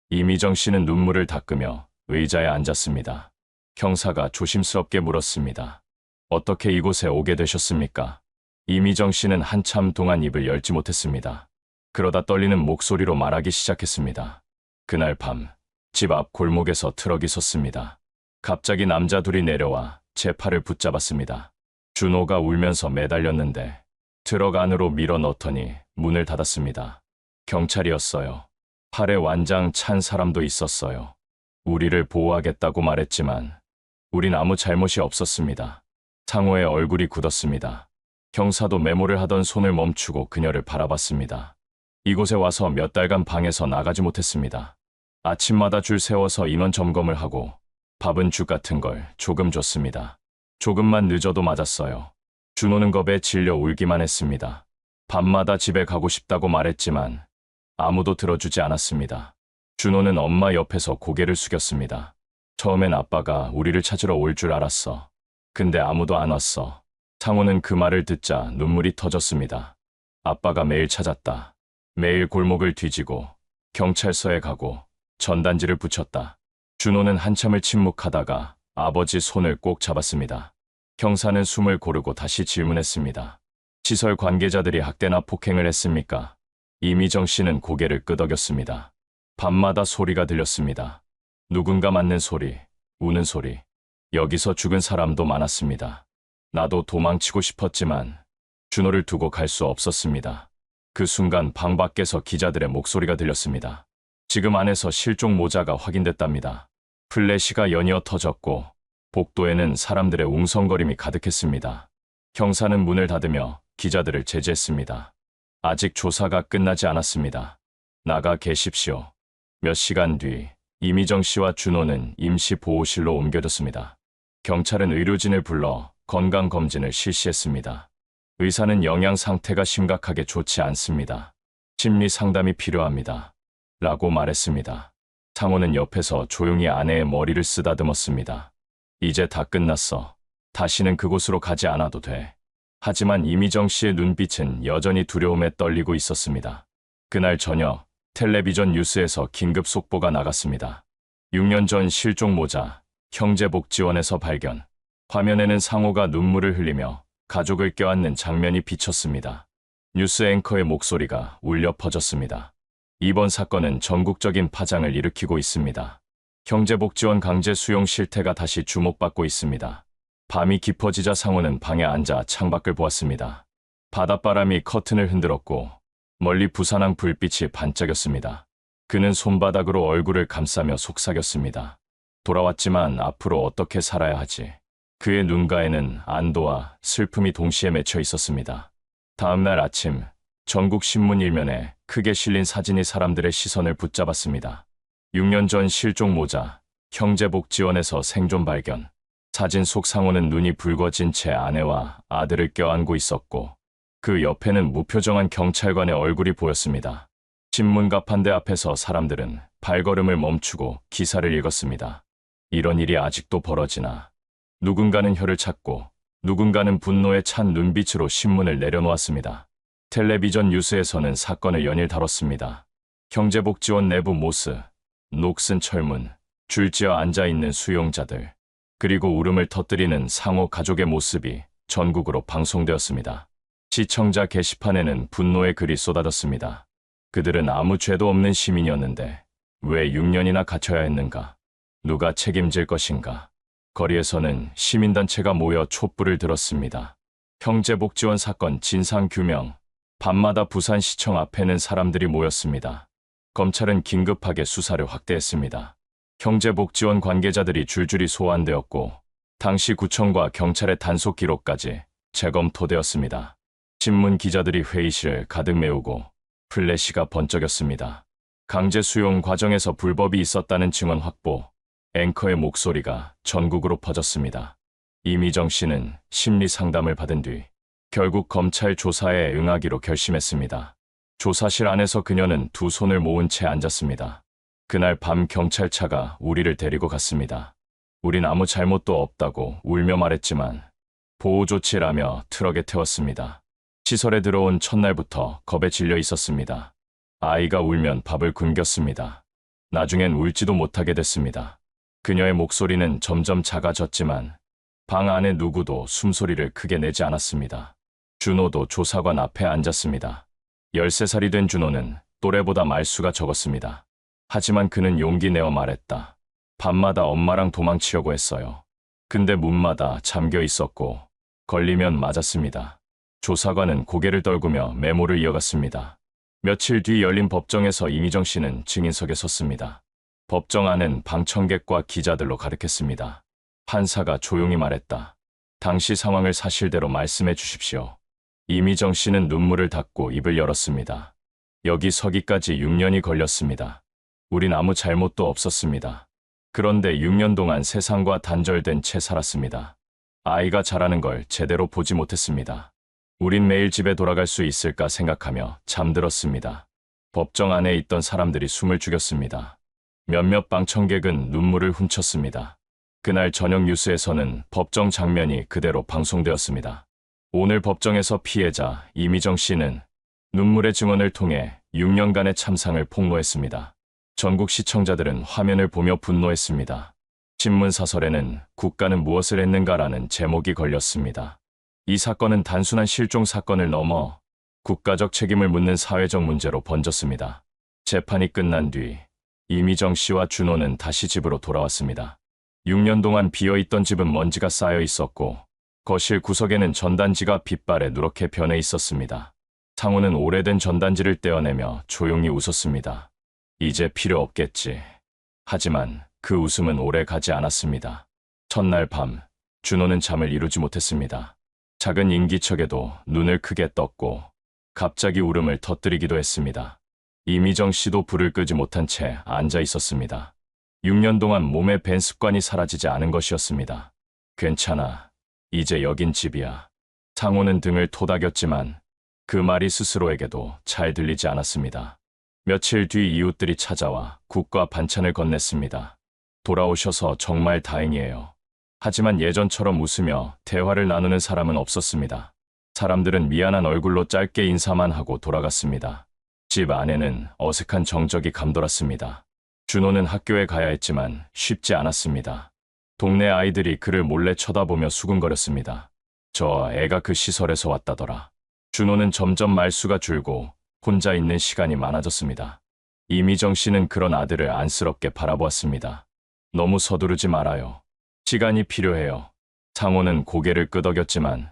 이미정 씨는 눈물을 닦으며 의자에 앉았습니다. 경사가 조심스럽게 물었습니다. 어떻게 이곳에 오게 되셨습니까? 이미정 씨는 한참 동안 입을 열지 못했습니다. 그러다 떨리는 목소리로 말하기 시작했습니다. 그날 밤, 집 앞 골목에서 트럭이 섰습니다. 갑자기 남자 둘이 내려와 제 팔을 붙잡았습니다. 준호가 울면서 매달렸는데 트럭 안으로 밀어 넣더니 문을 닫았습니다. 경찰이었어요. 팔에 완장 찬 사람도 있었어요. 우리를 보호하겠다고 말했지만 우린 아무 잘못이 없었습니다. 상호의 얼굴이 굳었습니다. 경사도 메모를 하던 손을 멈추고 그녀를 바라봤습니다. 이곳에 와서 몇 달간 방에서 나가지 못했습니다. 아침마다 줄 세워서 인원 점검을 하고 밥은 죽 같은 걸 조금 줬습니다. 조금만 늦어도 맞았어요. 준호는 겁에 질려 울기만 했습니다. 밤마다 집에 가고 싶다고 말했지만 아무도 들어주지 않았습니다. 준호는 엄마 옆에서 고개를 숙였습니다. 처음엔 아빠가 우리를 찾으러 올 줄 알았어. 근데 아무도 안 왔어. 상호는 그 말을 듣자 눈물이 터졌습니다. 아빠가 매일 찾았다. 매일 골목을 뒤지고 경찰서에 가고 전단지를 붙였다. 준호는 한참을 침묵하다가 아버지 손을 꼭 잡았습니다. 형사는 숨을 고르고 다시 질문했습니다. 시설 관계자들이 학대나 폭행을 했습니까? 이미정 씨는 고개를 끄덕였습니다. 밤마다 소리가 들렸습니다. 누군가 맞는 소리, 우는 소리. 여기서 죽은 사람도 많았습니다. 나도 도망치고 싶었지만 준호를 두고 갈 수 없었습니다. 그 순간 방 밖에서 기자들의 목소리가 들렸습니다. 지금 안에서 실종 모자가 확인됐답니다. 플래시가 연이어 터졌고 복도에는 사람들의 웅성거림이 가득했습니다. 형사는 문을 닫으며 기자들을 제지했습니다. 아직 조사가 끝나지 않았습니다. 나가 계십시오. 몇 시간 뒤 이미정 씨와 준호는 임시 보호실로 옮겨졌습니다. 경찰은 의료진을 불러 건강검진을 실시했습니다. 의사는 영양 상태가 심각하게 좋지 않습니다. 심리 상담이 필요합니다. 라고 말했습니다. 상호는 옆에서 조용히 아내의 머리를 쓰다듬었습니다. 이제 다 끝났어. 다시는 그곳으로 가지 않아도 돼. 하지만 이미정 씨의 눈빛은 여전히 두려움에 떨리고 있었습니다. 그날 저녁 텔레비전 뉴스에서 긴급 속보가 나갔습니다. 6년 전 실종 모자, 형제복지원에서 발견. 화면에는 상호가 눈물을 흘리며 가족을 껴안는 장면이 비쳤습니다. 뉴스 앵커의 목소리가 울려 퍼졌습니다. 이번 사건은 전국적인 파장을 일으키고 있습니다. 형제복지원 강제 수용 실태가 다시 주목받고 있습니다. 밤이 깊어지자 상호는 방에 앉아 창밖을 보았습니다. 바닷바람이 커튼을 흔들었고 멀리 부산항 불빛이 반짝였습니다. 그는 손바닥으로 얼굴을 감싸며 속삭였습니다. 돌아왔지만 앞으로 어떻게 살아야 하지? 그의 눈가에는 안도와 슬픔이 동시에 맺혀 있었습니다. 다음 날 아침 전국 신문 일면에 크게 실린 사진이 사람들의 시선을 붙잡았습니다. 6년 전 실종 모자, 형제복지원에서 생존 발견. 사진 속 상호는 눈이 붉어진 채 아내와 아들을 껴안고 있었고 그 옆에는 무표정한 경찰관의 얼굴이 보였습니다. 신문 가판대 앞에서 사람들은 발걸음을 멈추고 기사를 읽었습니다. 이런 일이 아직도 벌어지나. 누군가는 혀를 찾고 누군가는 분노에 찬 눈빛으로 신문을 내려놓았습니다. 텔레비전 뉴스에서는 사건을 연일 다뤘습니다. 형제복지원 내부 모습, 녹슨 철문, 줄지어 앉아있는 수용자들, 그리고 울음을 터뜨리는 상호 가족의 모습이 전국으로 방송되었습니다. 시청자 게시판에는 분노의 글이 쏟아졌습니다. 그들은 아무 죄도 없는 시민이었는데 왜 6년이나 갇혀야 했는가? 누가 책임질 것인가? 거리에서는 시민단체가 모여 촛불을 들었습니다. 형제복지원 사건 진상규명. 밤마다 부산시청 앞에는 사람들이 모였습니다. 검찰은 긴급하게 수사를 확대했습니다. 형제복지원 관계자들이 줄줄이 소환되었고 당시 구청과 경찰의 단속 기록까지 재검토되었습니다. 신문 기자들이 회의실을 가득 메우고 플래시가 번쩍였습니다. 강제 수용 과정에서 불법이 있었다는 증언 확보. 앵커의 목소리가 전국으로 퍼졌습니다. 이미정 씨는 심리 상담을 받은 뒤 결국 검찰 조사에 응하기로 결심했습니다. 조사실 안에서 그녀는 두 손을 모은 채 앉았습니다. 그날 밤 경찰차가 우리를 데리고 갔습니다. 우린 아무 잘못도 없다고 울며 말했지만 보호 조치라며 트럭에 태웠습니다. 시설에 들어온 첫날부터 겁에 질려 있었습니다. 아이가 울면 밥을 굶겼습니다. 나중엔 울지도 못하게 됐습니다. 그녀의 목소리는 점점 작아졌지만 방 안에 누구도 숨소리를 크게 내지 않았습니다. 준호도 조사관 앞에 앉았습니다. 13살이 된 준호는 또래보다 말수가 적었습니다. 하지만 그는 용기 내어 말했다. 밤마다 엄마랑 도망치려고 했어요. 근데 문마다 잠겨 있었고 걸리면 맞았습니다. 조사관은 고개를 떨구며 메모를 이어갔습니다. 며칠 뒤 열린 법정에서 이미정 씨는 증인석에 섰습니다. 법정 안은 방청객과 기자들로 가득했습니다. 판사가 조용히 말했다. 당시 상황을 사실대로 말씀해 주십시오. 이미정 씨는 눈물을 닦고 입을 열었습니다. 여기 서기까지 6년이 걸렸습니다. 우린 아무 잘못도 없었습니다. 그런데 6년 동안 세상과 단절된 채 살았습니다. 아이가 자라는 걸 제대로 보지 못했습니다. 우린 매일 집에 돌아갈 수 있을까 생각하며 잠들었습니다. 법정 안에 있던 사람들이 숨을 죽였습니다. 몇몇 방청객은 눈물을 훔쳤습니다. 그날 저녁 뉴스에서는 법정 장면이 그대로 방송되었습니다. 오늘 법정에서 피해자 이미정 씨는 눈물의 증언을 통해 6년간의 참상을 폭로했습니다. 전국 시청자들은 화면을 보며 분노했습니다. 신문 사설에는 국가는 무엇을 했는가라는 제목이 걸렸습니다. 이 사건은 단순한 실종 사건을 넘어 국가적 책임을 묻는 사회적 문제로 번졌습니다. 재판이 끝난 뒤 이미정 씨와 준호는 다시 집으로 돌아왔습니다. 6년 동안 비어있던 집은 먼지가 쌓여 있었고 거실 구석에는 전단지가 빛발에 누렇게 변해 있었습니다. 상호는 오래된 전단지를 떼어내며 조용히 웃었습니다. 이제 필요 없겠지. 하지만 그 웃음은 오래 가지 않았습니다. 첫날 밤, 준호는 잠을 이루지 못했습니다. 작은 인기척에도 눈을 크게 떴고 갑자기 울음을 터뜨리기도 했습니다. 이미정 씨도 불을 끄지 못한 채 앉아 있었습니다. 6년 동안 몸에 밴 습관이 사라지지 않은 것이었습니다. 괜찮아. 이제 여긴 집이야. 상호는 등을 토닥였지만 그 말이 스스로에게도 잘 들리지 않았습니다. 며칠 뒤 이웃들이 찾아와 국과 반찬을 건넸습니다. 돌아오셔서 정말 다행이에요. 하지만 예전처럼 웃으며 대화를 나누는 사람은 없었습니다. 사람들은 미안한 얼굴로 짧게 인사만 하고 돌아갔습니다. 집 안에는 어색한 정적이 감돌았습니다. 준호는 학교에 가야 했지만 쉽지 않았습니다. 동네 아이들이 그를 몰래 쳐다보며 수군거렸습니다. 저 애가 그 시설에서 왔다더라. 준호는 점점 말수가 줄고 혼자 있는 시간이 많아졌습니다. 이미정 씨는 그런 아들을 안쓰럽게 바라보았습니다. 너무 서두르지 말아요. 시간이 필요해요. 상호는 고개를 끄덕였지만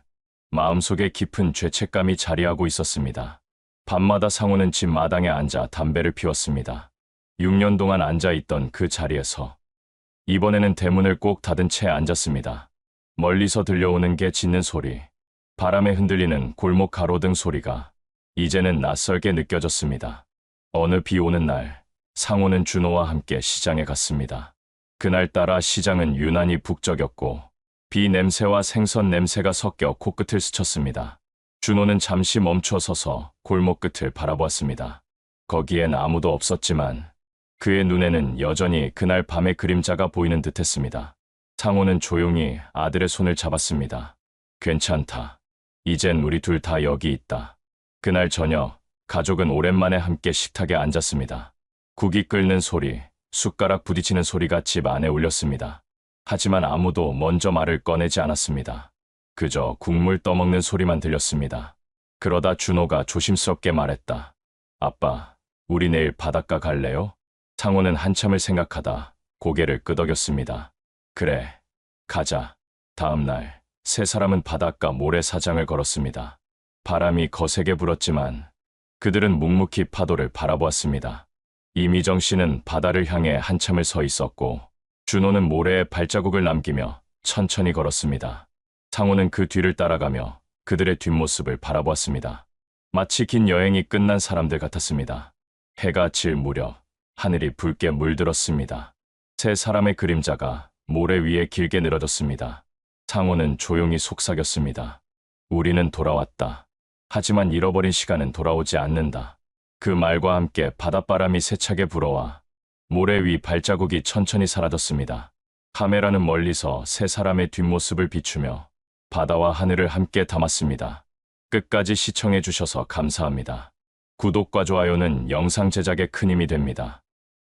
마음속에 깊은 죄책감이 자리하고 있었습니다. 밤마다 상호는 집 마당에 앉아 담배를 피웠습니다. 6년 동안 앉아있던 그 자리에서 이번에는 대문을 꼭 닫은 채 앉았습니다. 멀리서 들려오는 개 짖는 소리, 바람에 흔들리는 골목 가로등 소리가 이제는 낯설게 느껴졌습니다. 어느 비 오는 날, 상호는 준호와 함께 시장에 갔습니다. 그날따라 시장은 유난히 북적였고 비 냄새와 생선 냄새가 섞여 코끝을 스쳤습니다. 준호는 잠시 멈춰 서서 골목 끝을 바라보았습니다. 거기엔 아무도 없었지만 그의 눈에는 여전히 그날 밤의 그림자가 보이는 듯했습니다. 상호는 조용히 아들의 손을 잡았습니다. 괜찮다. 이젠 우리 둘 다 여기 있다. 그날 저녁, 가족은 오랜만에 함께 식탁에 앉았습니다. 국이 끓는 소리, 숟가락 부딪히는 소리가 집 안에 울렸습니다. 하지만 아무도 먼저 말을 꺼내지 않았습니다. 그저 국물 떠먹는 소리만 들렸습니다. 그러다 준호가 조심스럽게 말했다. 아빠, 우리 내일 바닷가 갈래요? 상호는 한참을 생각하다 고개를 끄덕였습니다. 그래, 가자. 다음 날, 세 사람은 바닷가 모래사장을 걸었습니다. 바람이 거세게 불었지만 그들은 묵묵히 파도를 바라보았습니다. 이미정 씨는 바다를 향해 한참을 서 있었고 준호는 모래에 발자국을 남기며 천천히 걸었습니다. 상호는 그 뒤를 따라가며 그들의 뒷모습을 바라보았습니다. 마치 긴 여행이 끝난 사람들 같았습니다. 해가 질 무렵 하늘이 붉게 물들었습니다. 세 사람의 그림자가 모래 위에 길게 늘어졌습니다. 상호는 조용히 속삭였습니다. 우리는 돌아왔다. 하지만 잃어버린 시간은 돌아오지 않는다. 그 말과 함께 바닷바람이 세차게 불어와 모래 위 발자국이 천천히 사라졌습니다. 카메라는 멀리서 세 사람의 뒷모습을 비추며 바다와 하늘을 함께 담았습니다. 끝까지 시청해 주셔서 감사합니다. 구독과 좋아요는 영상 제작에 큰 힘이 됩니다.